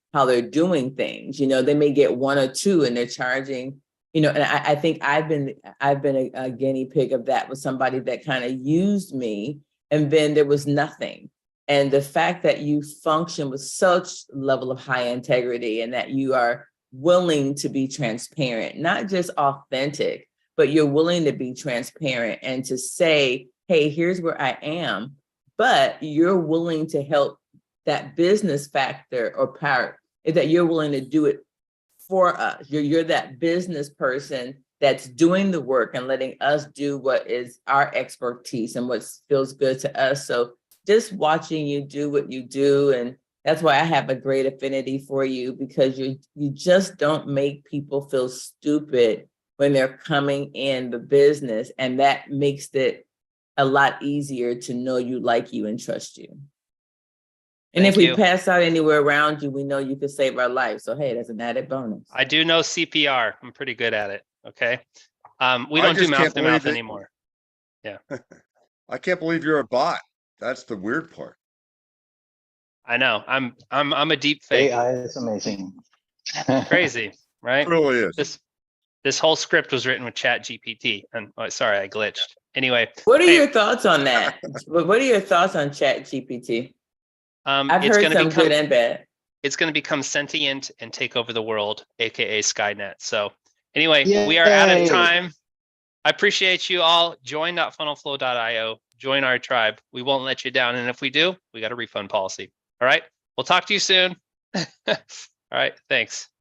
doing things. You know, they may get one or two and they're charging, you know, and I think I've been a guinea pig of that with somebody that kind of used me, and then there was nothing. And the fact that you function with such level of high integrity and that you are willing to be transparent, not just authentic, but you're willing to be transparent and to say, hey, here's where I am, but you're willing to help that business factor or part, is that you're willing to do it for us. You're that business person that's doing the work and letting us do what is our expertise and what feels good to us. So just watching you do what you do, and that's why I have a great affinity for you, because you just don't make people feel stupid when they're coming in the business, and that makes it a lot easier to know you, like you, and trust you. And Thank if we you. pass out anywhere around you, we know you could save our life. So hey, that's an added bonus. I do know CPR. I'm pretty good at it. Okay. We I don't do just mouth can't to believe mouth it. anymore. Yeah. I can't believe you're a bot. That's the weird part. I know. I'm a deep fake. AI is amazing. Crazy, right? It really is. This whole script was written with Chat GPT. And sorry, I glitched. Anyway. What are hey, your thoughts on that? What are your thoughts on Chat GPT? I've it's heard gonna some become, good and bad. It's going to become sentient and take over the world, aka Skynet. So anyway, we are out of Yay. time. I appreciate you all. Join.funnelflow.io. Join our tribe. We won't let you down. And if we do, we got a refund policy. All right. We'll talk to you soon. All right. Thanks.